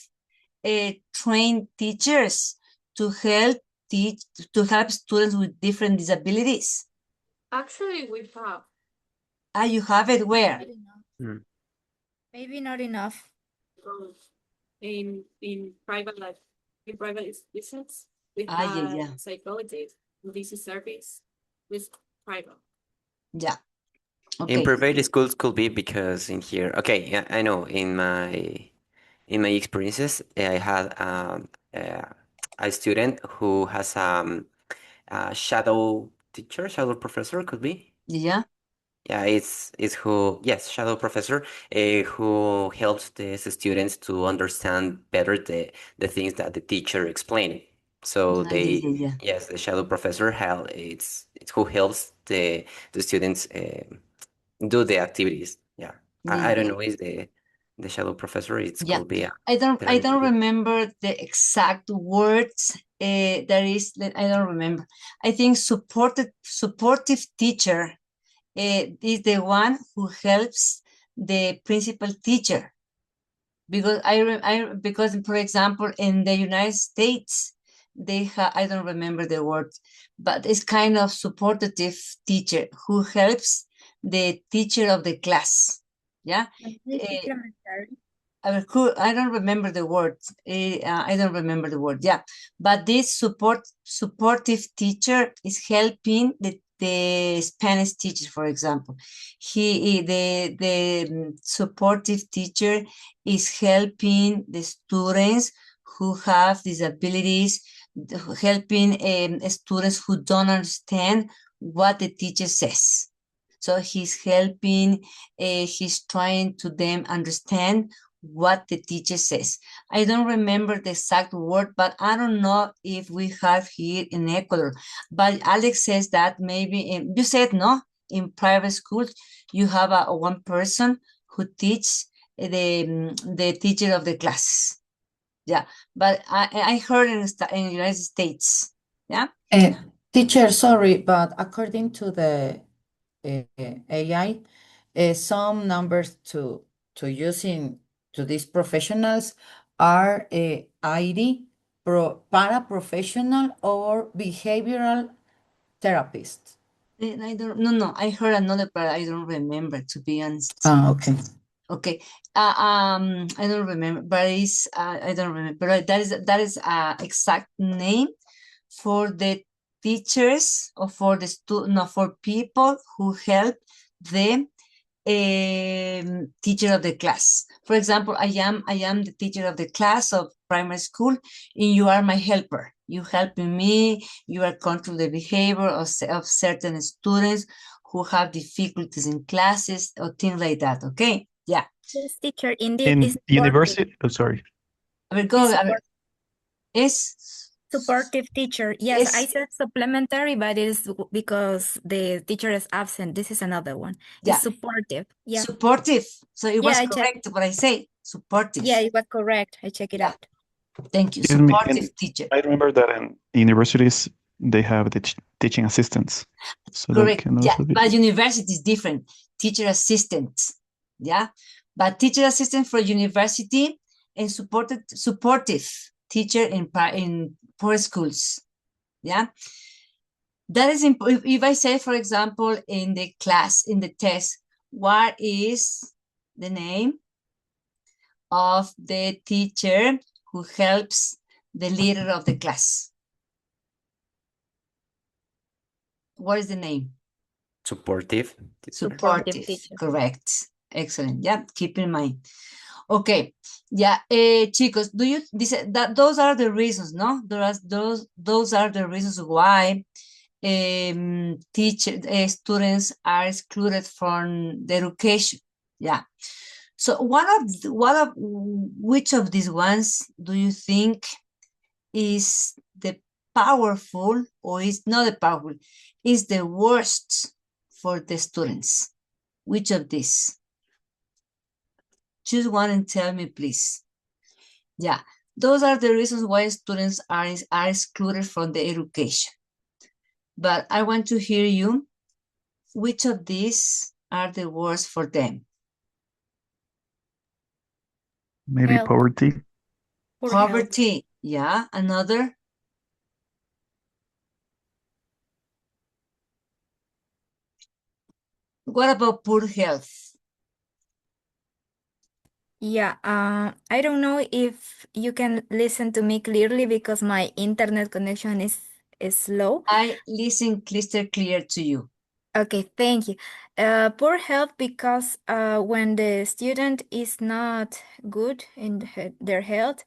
trained teachers to help students with different disabilities. Actually, we have. Ah, you have it where? Mm. Maybe not enough. In private institutions, we Ah, have yeah. psychologists. This is service with private. Yeah. In Okay. private schools could be because in here, okay, yeah, I know in my experiences, I had a student who has a shadow teacher, shadow professor could be. Yeah. Yeah, it's who, yes, shadow professor, who helps the students to understand better the things that the teacher explained. So Yeah. yes, the shadow professor it's who helps the students do the activities. Yeah, I don't know, is the shadow professor, it Yeah. could be a I don't term. remember the exact words. There is, I don't remember. I think supportive teacher is the one who helps the principal teacher, because because for example in the United States they have, I don't remember the word, but it's kind of supportive teacher who helps the teacher of the class. Yeah. I don't remember the word. I don't remember the word. Yeah, but this supportive teacher is helping the Spanish teacher, for example. The supportive teacher is helping the students who have disabilities, helping students who don't understand what the teacher says. So he's helping. He's trying to them understand what the teacher says. I don't remember the exact word, but I don't know if we have here in Ecuador. But Alex says that maybe you said no, in private schools you have one person who teaches the teacher of the class. Yeah, but I heard in the United States. Yeah. Teacher, sorry, but according to the AI, some numbers to using to these professionals are ID, paraprofessional, or behavioral therapist. I don't. No. I heard another, but I don't remember, to be honest. Okay. Okay. I don't remember, but it's I don't remember. But that is exact name for the teachers or for the for people who help the teacher of the class. For example, I am the teacher of the class of primary school, and you are my helper. You helping me. You are controlling the behavior of certain students who have difficulties in classes or things like that. Okay. Yeah. Yes, teacher, indeed, In is university, oh, sorry. A ver, go. A ver. Es Supportive teacher. Yes, I Yes, said supplementary, but it is because the teacher is absent. This is another one. yeah, It's supportive. Yeah. supportive. So it Yeah, was I checked. correct what I say, supportive. Yeah, it was correct. I check it Yeah. out. Thank you, Excuse me, supportive teacher. I remember that in universities they have the teaching assistants, so that Correct. can Yeah, also be. but university is different. Teacher assistant. Yeah, but teacher assistant for university and supportive teacher in poor schools. Yeah, that is important. If I say, for example, in the class, in the test, what is the name of the teacher who helps the leader of the class? What is the name? Supportive. Supportive, teacher. correct. Excellent. Yeah, keep in mind. Okay, yeah, chicos, do you that those are the reasons, no? Those are the reasons why students are excluded from the education. Yeah. So which of these ones do you think is the powerful or is not the powerful, is the worst for the students? Which of these? Choose one and tell me, please. Yeah, those are the reasons why students are excluded from the education. But I want to hear you. Which of these are the worst for them? Maybe Health. poverty. Poor health. Poverty. Yeah, another. What about poor health? Yeah, I don't know if you can listen to me clearly because my internet connection is slow. I listen crystal clear to you. Okay, thank you. Poor health because when the student is not good in their health,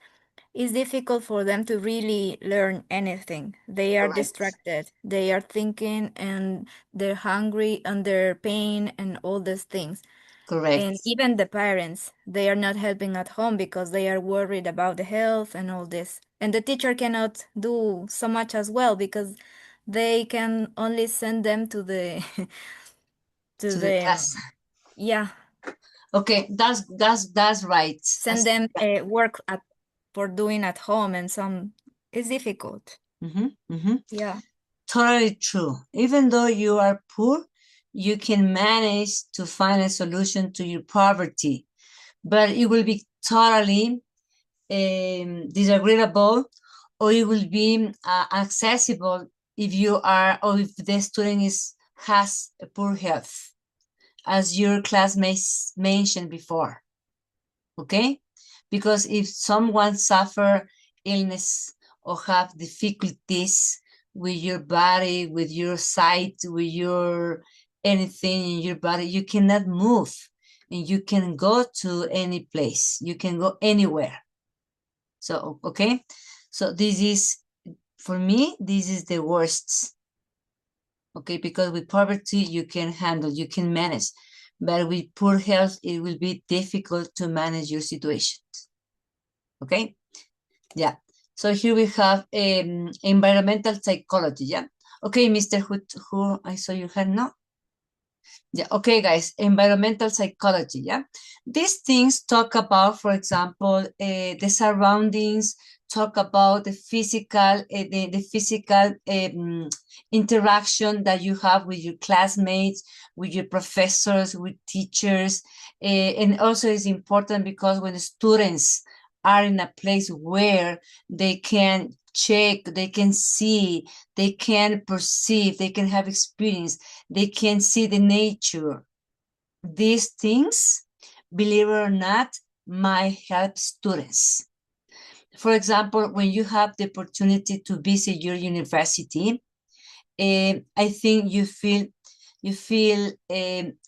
it's difficult for them to really learn anything. They are Correct. distracted. They are thinking and they're hungry and they're pain and all these things. Correct. And even the parents, they are not helping at home because they are worried about the health and all this. And the teacher cannot do so much as well because they can only send them to the To the class. yeah, Okay, that's right. send them work for doing at home and some it's difficult. Yeah. Totally true. Even though you are poor, you can manage to find a solution to your poverty, but it will be totally disagreeable, or it will be accessible if you are, or if the student has a poor health, as your classmates mentioned before. Okay, because if someone suffer illness or have difficulties with your body, with your sight, with your anything in your body, you cannot move and you can go to any place, you can go anywhere. So okay, so this is, for me, this is the worst. Okay, because with poverty you can handle, you can manage, but with poor health it will be difficult to manage your situation. Okay, yeah. So here we have environmental psychology. Yeah. Okay, Mr. Who I saw your hand. No. Yeah. Okay, guys. Environmental psychology. Yeah. These things talk about, for example, the surroundings. Talk about the physical, the physical interaction that you have with your classmates, with your professors, with teachers, and also is important because when the students are in a place where they can check, they can see, they can perceive, they can have experience, they can see the nature. These things, believe it or not, might help students. For example, when you have the opportunity to visit your university, I think you feel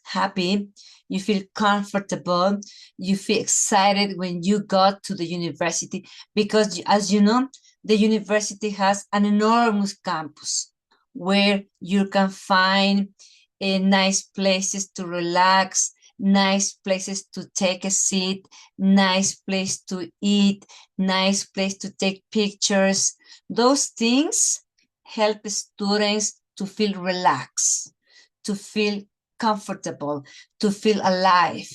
happy, you feel comfortable, you feel excited when you got to the university, because as you know, the university has an enormous campus where you can find nice places to relax, nice places to take a seat, nice place to eat, nice place to take pictures. Those things help students to feel relaxed, to feel comfortable, to feel alive.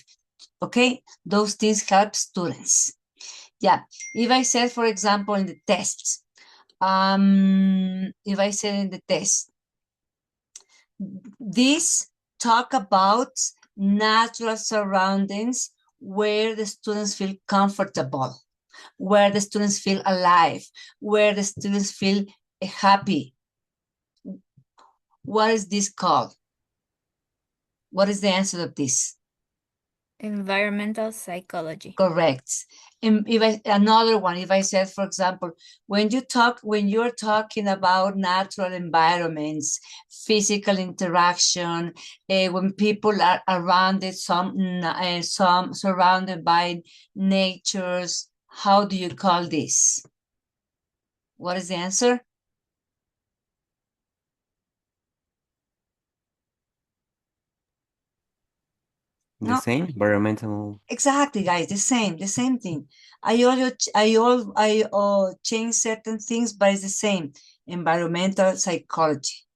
Okay, those things help students. Yeah, if I said, for example, in the tests, if I said in the test, this talk about natural surroundings where the students feel comfortable, where the students feel alive, where the students feel happy. What is this called? What is the answer of this? Environmental psychology. Correct. Another one, if I said, for example, when you're talking about natural environments, physical interaction, when people are around it, some surrounded by natures, how do you call this? What is the answer? The same environmental. Exactly, guys, the same thing. I change certain things, but it's the same. Environmental psychology.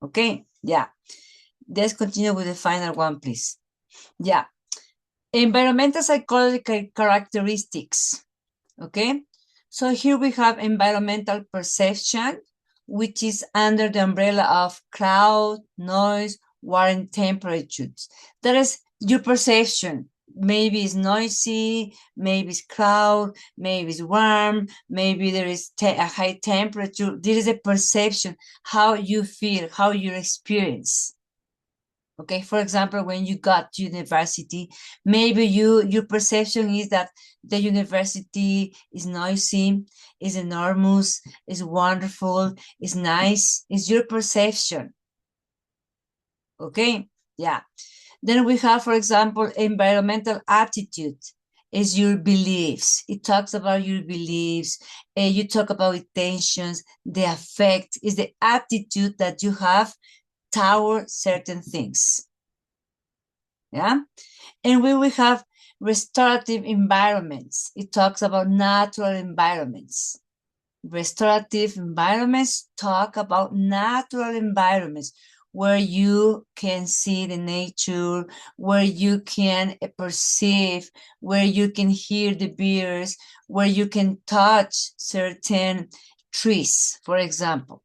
Okay, yeah. Let's continue with the final one, please. Yeah. Environmental psychological characteristics. Okay, so here we have environmental perception, which is under the umbrella of crowd, noise, water, and temperatures. That is your perception. Maybe it's noisy, maybe it's crowd, maybe it's warm, maybe there is a high temperature. This is a perception, how you feel, how you experience. Okay, for example, when you got to university, maybe your perception is that the university is noisy, is enormous, is wonderful, is nice. It's your perception. Okay, yeah. Then we have, for example, environmental attitude is your beliefs. It talks about your beliefs. You talk about intentions. The affect is the attitude that you have toward certain things. Yeah. And we will have restorative environments. It talks about natural environments. Restorative environments talk about natural environments where you can see the nature, where you can perceive, where you can hear the birds, where you can touch certain trees, for example.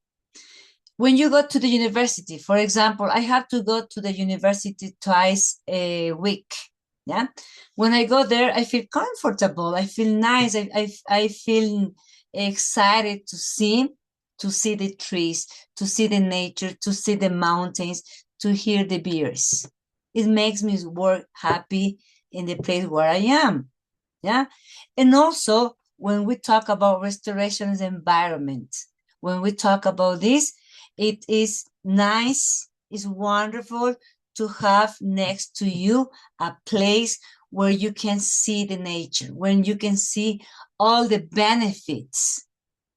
When you go to the university, for example, I have to go to the university twice a week. Yeah. When I go there, I feel comfortable. I feel nice. I feel excited to see the trees, to see the nature, to see the mountains, to hear the birds. It makes me work happy in the place where I am. Yeah. And also, when we talk about restorations environment, when we talk about this, it is nice, it's wonderful to have next to you a place where you can see the nature, when you can see all the benefits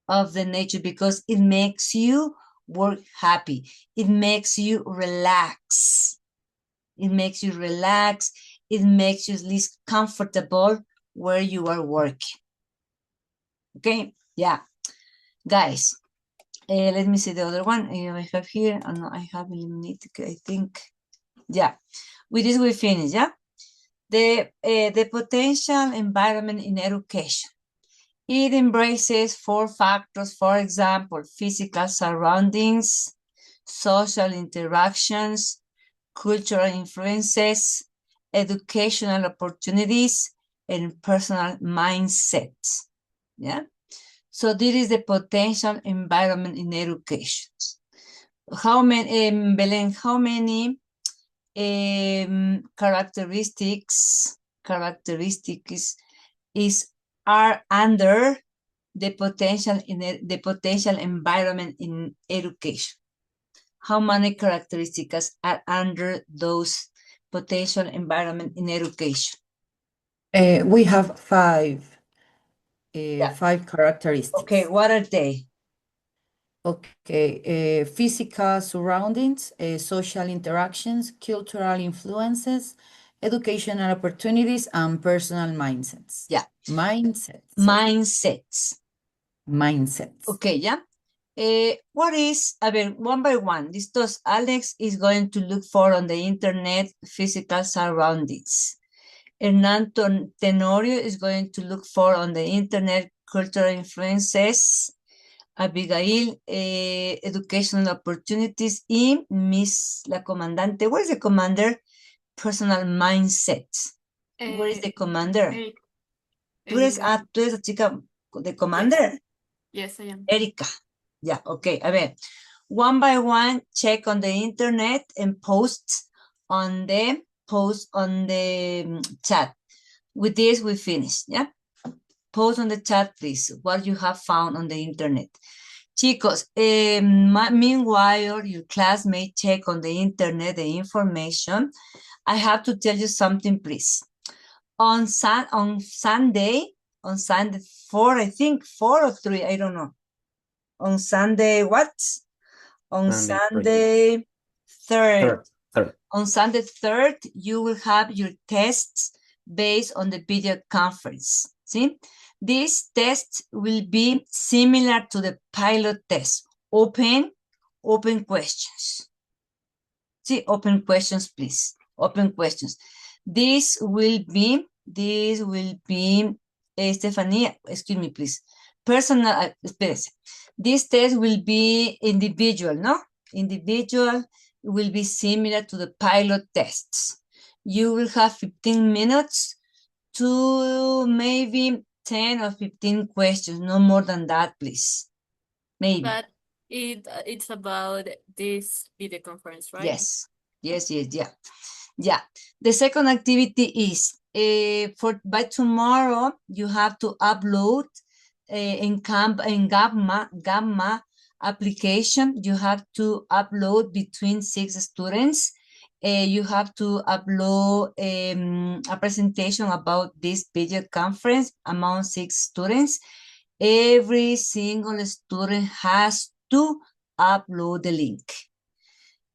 of the nature, because it makes you work happy. It makes you relax. It makes you relax. It makes you at least comfortable where you are working. Okay, yeah. Guys, let me see the other one I have here. Oh, no, I have eliminated, I think. Yeah, with this we finish, yeah? The potential environment in education. It embraces 4 factors, for example, physical surroundings, social interactions, cultural influences, educational opportunities, and personal mindsets. Yeah. So this is the potential environment in education. How many, Belén, how many characteristics are under the potential the potential environment in education? How many characteristics are under those potential environment in education? We have five characteristics. Okay, what are they? Okay, physical surroundings, social interactions, cultural influences, educational opportunities, and personal mindsets. Yeah. Mindsets. Mindsets. Mindsets. Okay, yeah. What is, a ver, one by one, listos. Alex is going to look for on the internet physical surroundings. Hernan Tenorio is going to look for on the internet cultural influences. Abigail, educational opportunities. Y Miss La Comandante, where is the commander? Personal mindset. Where is the commander? Eric. ¿Tú eres la chica de commander? Yes, I am. Erika. Yeah, okay. A ver, one by one, check on the internet and post on the chat. With this, we finish, yeah? Post on the chat, please, what you have found on the internet. Chicos, meanwhile, your class may check on the internet the information. I have to tell you something, please. On Sunday, 4, I think, 4 or 3, I don't know. On Sunday, what? On Sunday 3rd. On Sunday 3rd, you will have your tests based on the video conference. See? These tests will be similar to the pilot test. Open questions. See, open questions, please. Open questions. This will be, Stephanie, excuse me, please. Personal, espérese. This test will be individual, no? Individual will be similar to the pilot tests. You will have 15 minutes to maybe 10 or 15 questions, no more than that, please. Maybe. But it's about this video conference, right? Yes. Yeah. The second activity is by tomorrow you have to upload in Gamma application. You have to upload between 6 students. You have to upload a presentation about this video conference among 6 students. Every single student has to upload the link.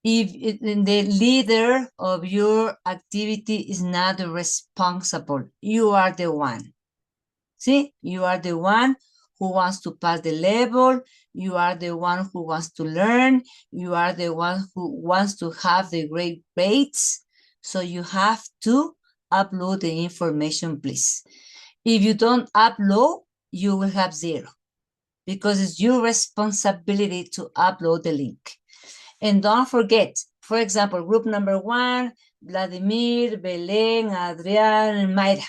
If the leader of your activity is not responsible, you are the one. See, you are the one who wants to pass the level. You are the one who wants to learn. You are the one who wants to have the great grades. So you have to upload the information, please. If you don't upload, you will have 0 because it's your responsibility to upload the link. And don't forget, for example, group number 1, Vladimir, Belen, Adrian, and Mayra,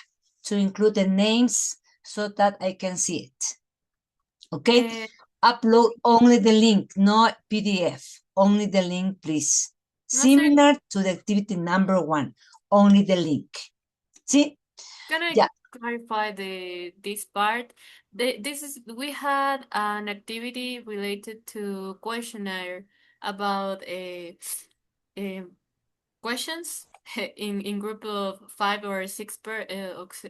to include the names so that I can see it. Okay? Upload only the link, no PDF. Only the link, please. Similar to the activity number 1, only the link. See? Can I clarify this part? We had an activity related to questionnaire about questions in group of 5 or 6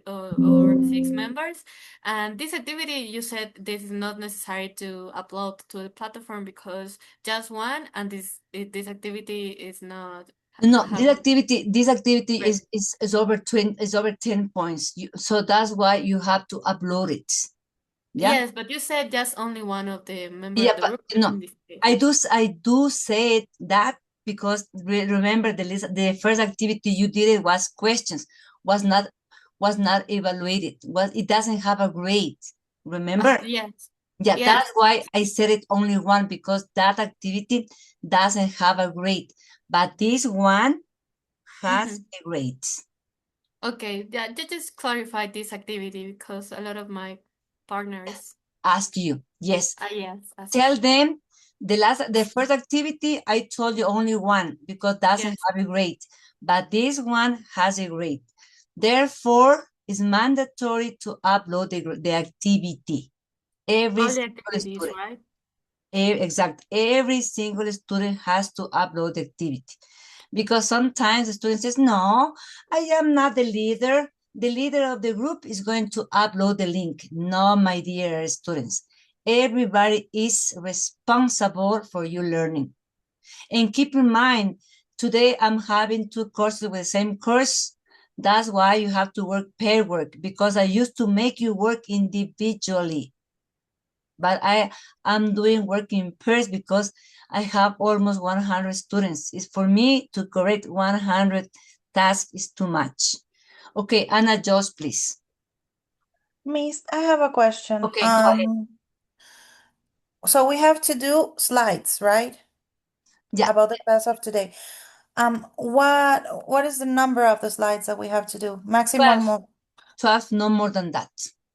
or 6 members, and this activity, you said this is not necessary to upload to the platform because just one, and this activity is not. No, this activity is over 10 points. So that's why you have to upload it. Yeah? Yes, but you said just only one of the members of the group. No, I do say that because remember the first activity you did was questions, was not evaluated. It doesn't have a grade. Remember? Yes. Yeah, that's why I said it only one, because that activity doesn't have a grade. But this one has a grade. Okay, yeah, just clarify this activity because a lot of my partners ask you. Yes. Yes. Tell them the first activity I told you only one because doesn't have a grade, but this one has a grade. Therefore, it's mandatory to upload the activity. Every single student, right? Exactly. Every single student has to upload the activity. Because sometimes the student says, no, I am not the leader. The leader of the group is going to upload the link. No, my dear students. Everybody is responsible for your learning. And keep in mind, today I'm having 2 courses with the same course. That's why you have to work pair work, because I used to make you work individually. But I'm doing work in pairs because I have almost 100 students. It's for me to correct 100 tasks is too much. Okay, Anna, just please. Miss, I have a question. Okay, go ahead. So we have to do slides, right? Yeah. About the class of today. What is the number of the slides that we have to do? Maximum 12. 12, no more than that.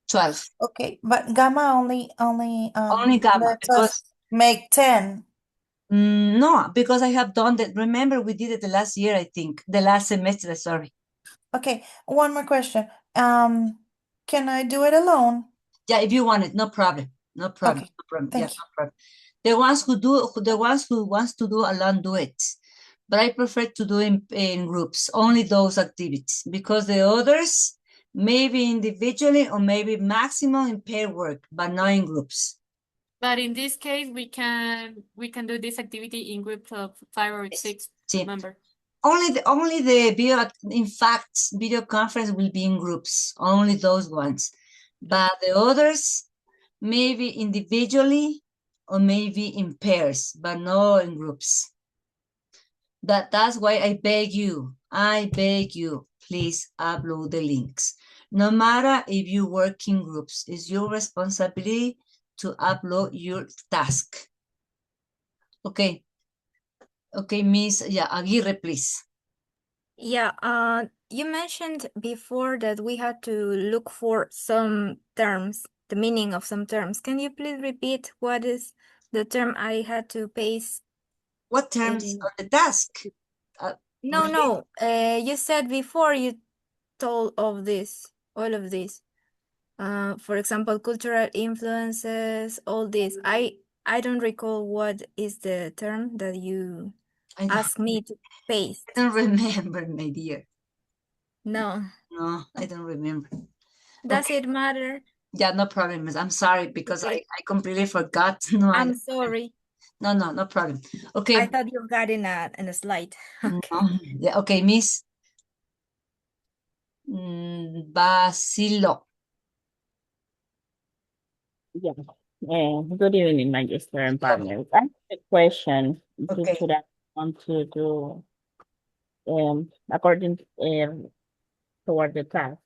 12. Okay, but Gamma only Gamma, lets because us make 10. no, because I have done that. Remember, we did it the last year, I think, the last semester, sorry. Okay, one more question. Can I do it alone? Yeah, if you want it, no problem. No problem. Okay, No problem. thank Yeah, you. no problem. The ones who wants to do alone, do it. But I prefer to do in groups, only those activities, because the others, maybe individually or maybe maximum in pair work, but not in groups. But in this case, we can do this activity in groups of 5 or 6 members. Only the video, in fact, video conference will be in groups, only those ones. But the others, maybe individually or maybe in pairs, but no in groups. That's why I beg you, please upload the links. No matter if you work in groups, it's your responsibility to upload your task. Okay. Okay, Miss Aguirre, please. Yeah, you mentioned before that we had to look for some terms, the meaning of some terms. Can you please repeat what is the term I had to paste? What terms on the task? No. You said before you told of this, all of this. For example, cultural influences, all this. I don't recall what is the term that you asked me to paste. I don't remember, my dear. No. No, I don't remember. Does it matter? Yeah, no problem. I'm sorry because Okay. I completely forgot. No, I'm sorry. No problem. Okay. I thought you got in a slide. Okay. No. Yeah, okay, Miss Basilo. Yeah. Good evening, Magister and partners. I have a question Okay. to that I want to do according toward the task.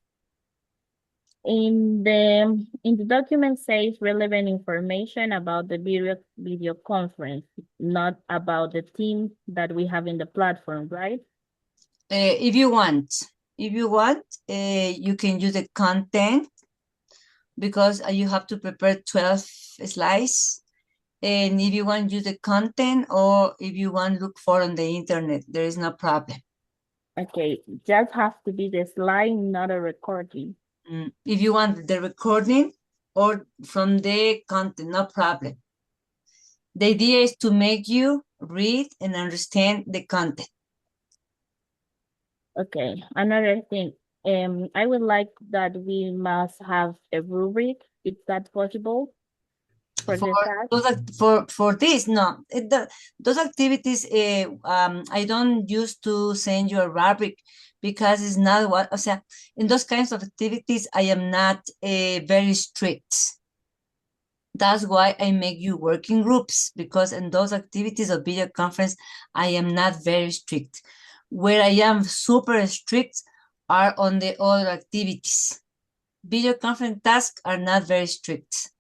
In the document says relevant information about the video conference, not about the team that we have in the platform, right? If you want, you can use the content because you have to prepare 12 slides. And if you want to use the content or if you want to look for on the internet, there is no problem. Okay, just has to be the slide, not a recording. If you want the recording or from the content, no problem. The idea is to make you read and understand the content. Okay, another thing, I would like that we must have a rubric, if that's possible, for the task. For this, no. Those activities, I don't used to send you a rubric because it's not what, o sea, in those kinds of activities, I am not very strict. That's why I make you work in groups, because in those activities of video conference, I am not very strict. Where I am super strict are on the other activities. Video conference tasks are not very strict.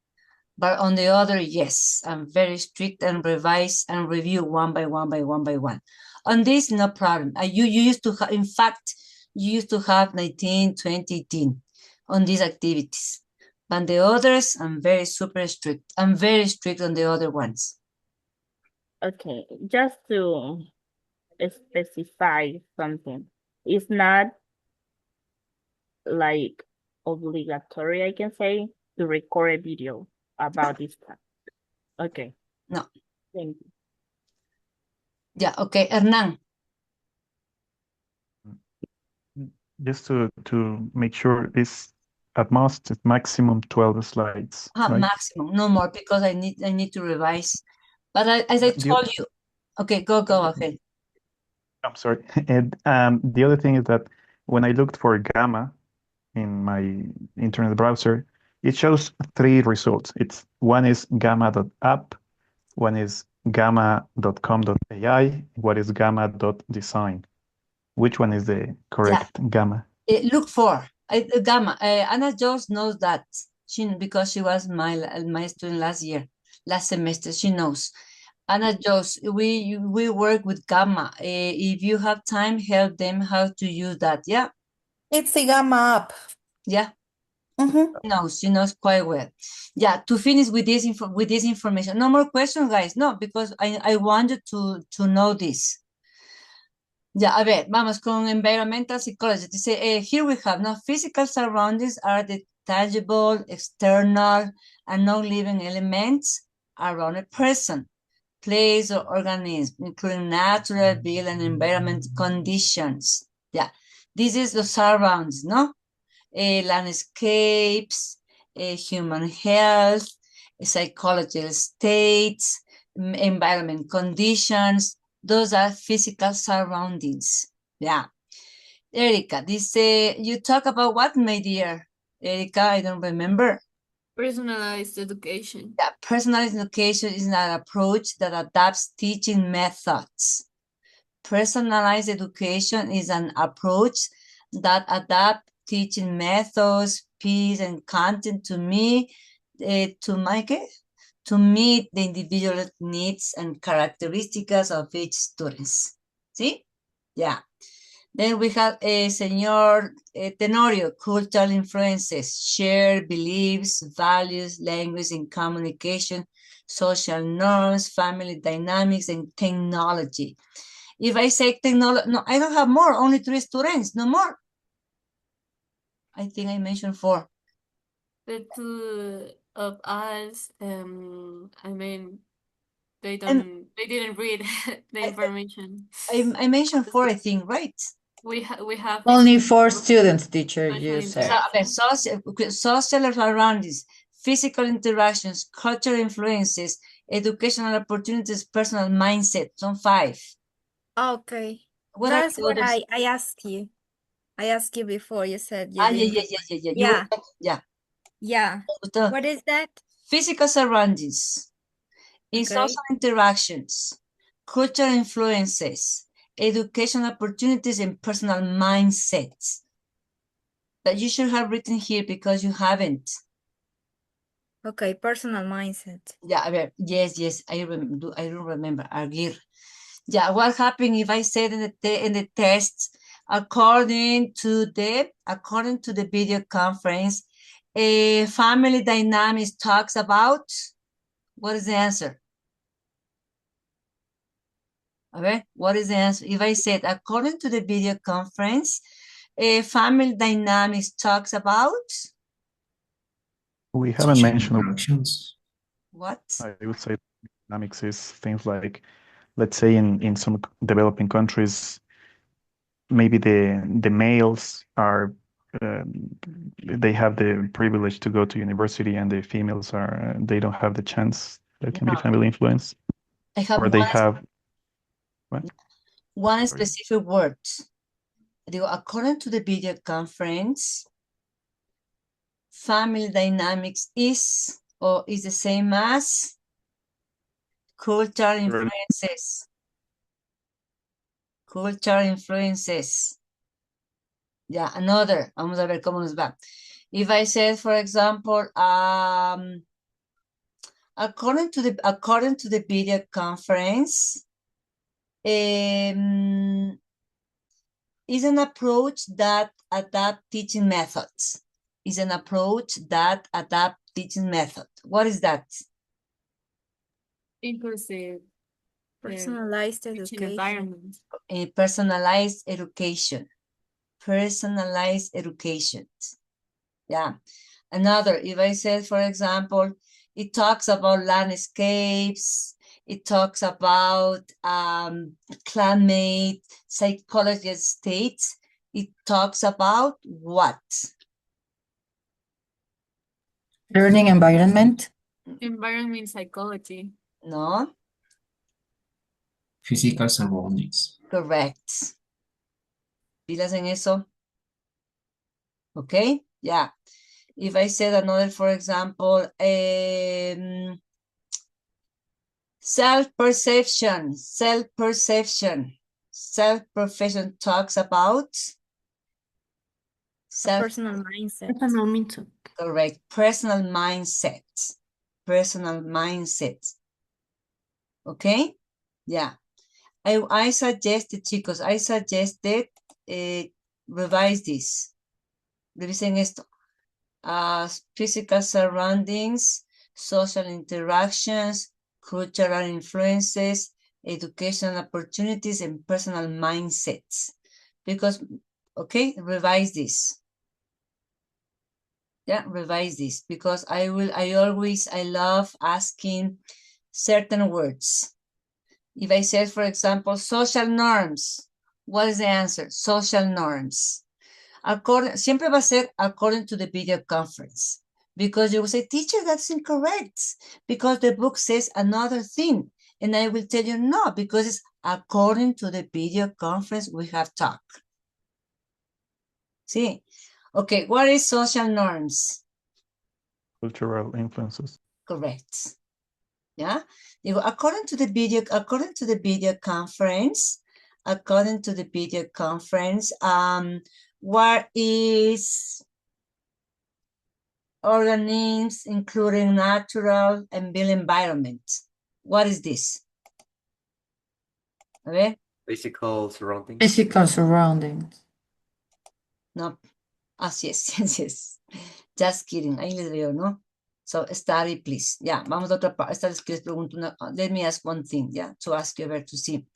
But on the other, yes, I'm very strict and revise and review one by one. On this, no problem. You used to have, in fact, you used to have 19, 20, 18 on these activities. But the others, I'm very super strict. I'm very strict on the other ones. Okay, just to specify something. It's not like obligatory, I can say, to record a video about this task. Okay. No. Thank you. Yeah, okay, Hernan. Just to make sure this at most, it's maximum 12 slides, right? Maximum, no more, because I need to revise. But as I told you, okay, go ahead. I'm sorry. And the other thing is that when I looked for gamma in my internet browser, it shows 3 results. One is gamma.app, one is gamma.com.ai, what is gamma.design. Which one is the correct gamma? Look for gamma. Anna Jones knows that because she was my student last semester. She knows. Anna Jones, we work with gamma. If you have time, help them how to use that. Yeah. It's the gamma app. Yeah. She knows quite well. Yeah, to finish with this information. No more questions, guys. No, because I wanted to know this. Ya, a ver, vamos con environmental psychology. Dice, here we have, now physical surroundings are the tangible, external, and non-living elements around a person, place, or organism, including natural, built, and environment conditions. Yeah, this is the surroundings, no? Landscapes, human health, psychological states, environment conditions. Those are physical surroundings. Yeah. Erica, you talk about what, my dear? Erica, I don't remember. Personalized education. Yeah, personalized education is an approach that adapts teaching methods. Personalized education is an approach that adapts teaching methods, speed, and content to meet the individual needs and characteristics of each student. See? Yeah. Then we have Señor Tenorio, cultural influences, shared beliefs, values, language and communication, social norms, family dynamics, and technology. If I say technology, no, I don't have more, only 3 students, no more. I think I mentioned 4. The 2 of us, I mean, they didn't read the information. I mentioned 4, I think, right? We have Only 4 students, teacher, you said. Social surroundings, physical interactions, cultural influences, educational opportunities, personal mindset. Some 5. Okay. What That's are what the others? I asked you. I asked you before. You said you didn't. Yeah. Yeah. What is that? Physical surroundings, in social interactions, cultural influences, educational opportunities, and personal mindsets. That you should have written here because you haven't. Okay, personal mindset. Yeah, yes, I don't remember. Agir. Yeah, what happened if I said in the test, according to the video conference, family dynamics talks about, what is the answer? Okay, what is the answer? If I said, according to the video conference, family dynamics talks about? We haven't mentioned interactions. What? I would say dynamics is things like, let's say in some developing countries, maybe the males are they have the privilege to go to university, and the females they don't have the chance. That can be family influence. Or they have what? One specific word. According to the video conference, family dynamics is the same as cultural influences. Cultural influences. Yeah, another. Vamos a ver cómo nos va. If I said, for example, according to the video conference, is an approach that adapt teaching methods. Is an approach that adapt teaching method. What is that? Inclusive. Personalized education. Environment. Personalized education. Personalized education. Yeah. Another, if I said, for example, it talks about landscapes, it talks about climate, psychological states, it talks about what? Learning environment. Environment psychology. No, Physical surroundings. correct. Pilas en eso. Okay, yeah. If I said another, for example, self-perception, self-perception, self-perception talks about self, Personal mindset. correct, personal mindset, personal mindset. Okay, yeah. I suggested, chicos, I suggested revise this. Revisen esto. Physical surroundings, social interactions, cultural influences, educational opportunities, and personal mindsets. Because, okay, revise this. Yeah, revise this because I love asking certain words. If I said, for example, social norms, what is the answer? Social norms. Siempre va a ser according to the video conference. Because you will say, teacher, that's incorrect. Because the book says another thing. And I will tell you no, because it's according to the video conference we have talked. See? Okay, what is social norms? Cultural influences. Correct. Yeah? According to the video conference, what is organisms including natural and built environment? What is this? A ver. Physical surroundings. Physical surroundings. No. Yes, yes. Just kidding. Ahí les veo, ¿no? So study, please. Ya, vamos a otra parte. Esta vez que les pregunto let me ask one thing, yeah, to ask you over to see.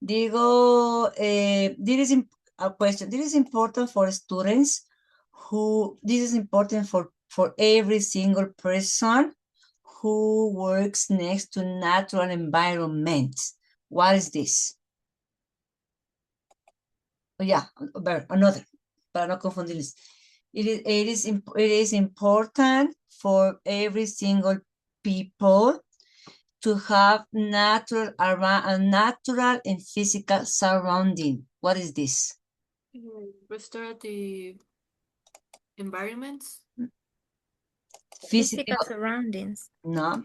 Digo, this is a question. This is important for students this is important for every single person who works next to natural environment. What is this? Oh, yeah, another, para no confundirles. It is important for every single people to have natural and physical surrounding. What is this? Restorative environments. Physical surroundings. No.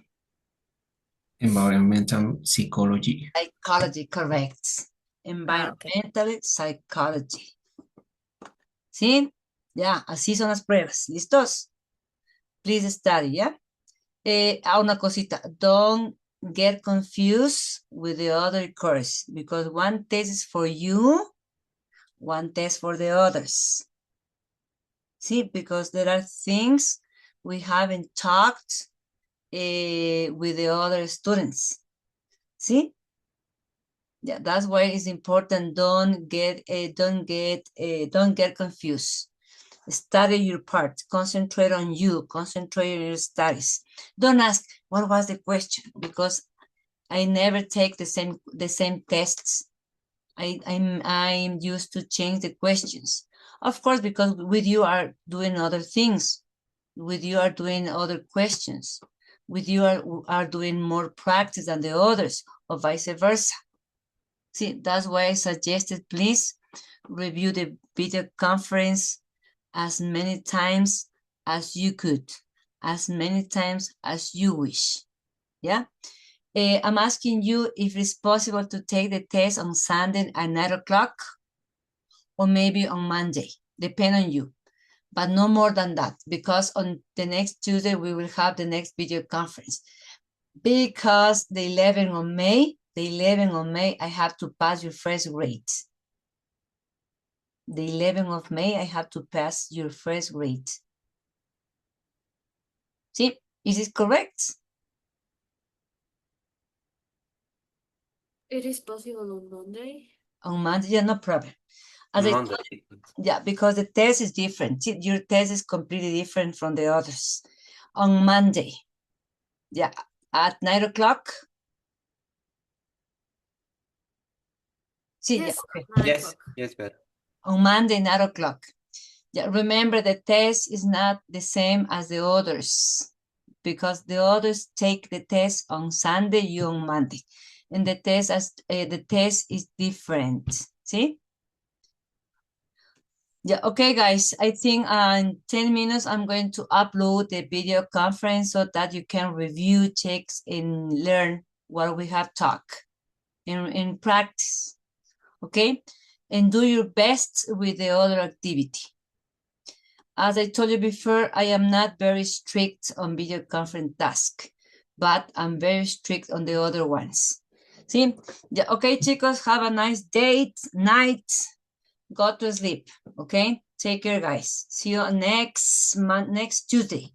Environmental psychology. Psychology, correct. Environmental psychology. ¿Sí? Ya, así son las pruebas. ¿Listos? Please study, ¿ya? Una cosita. Don't get confused with the other course because one test is for you, one test for the others. See, because there are things we haven't talked with the other students. See? Yeah, that's why it's important. Don't get confused. Study your part. Concentrate on you. Concentrate on your studies. Don't ask what was the question because I never take the same tests. I'm used to change the questions. Of course, because with you are doing other things. With you are doing other questions. With you are doing more practice than the others, or vice versa. See, that's why I suggested please review the video conference as many times as you could, as many times as you wish. Yeah. I'm asking you if it's possible to take the test on Sunday at 9 o'clock or maybe on Monday, depend on you, but no more than that because on the next Tuesday, we will have the next video conference because the 11th of May, I have to pass your first grade. The 11th of May, I have to pass your first grade. See, is it correct? It is possible on Monday. On Monday, yeah, no problem. As I told you, yeah, because the test is different. Your test is completely different from the others. On Monday, yeah, at 9 o'clock. See, Yes, yeah, okay. Yes, better. On Monday, 9 o'clock. Yeah, remember the test is not the same as the others because the others take the test on Sunday, you on Monday. And the test is different. See? Yeah, okay, guys. I think in 10 minutes, I'm going to upload the video conference so that you can review, check, and learn what we have talked in practice. Okay? And do your best with the other activity. As I told you before, I am not very strict on video conference task, but I'm very strict on the other ones. See? Yeah, okay, chicos, have a nice night. Go to sleep, okay? Take care, guys. See you next Tuesday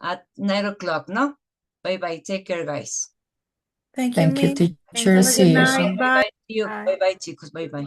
at 9 o'clock, no? Bye-bye. Take care, guys. Thank you, Thank you, Miss. teacher. Have a good See you night. soon. Bye. See you. Bye-bye, chicos. Bye-bye.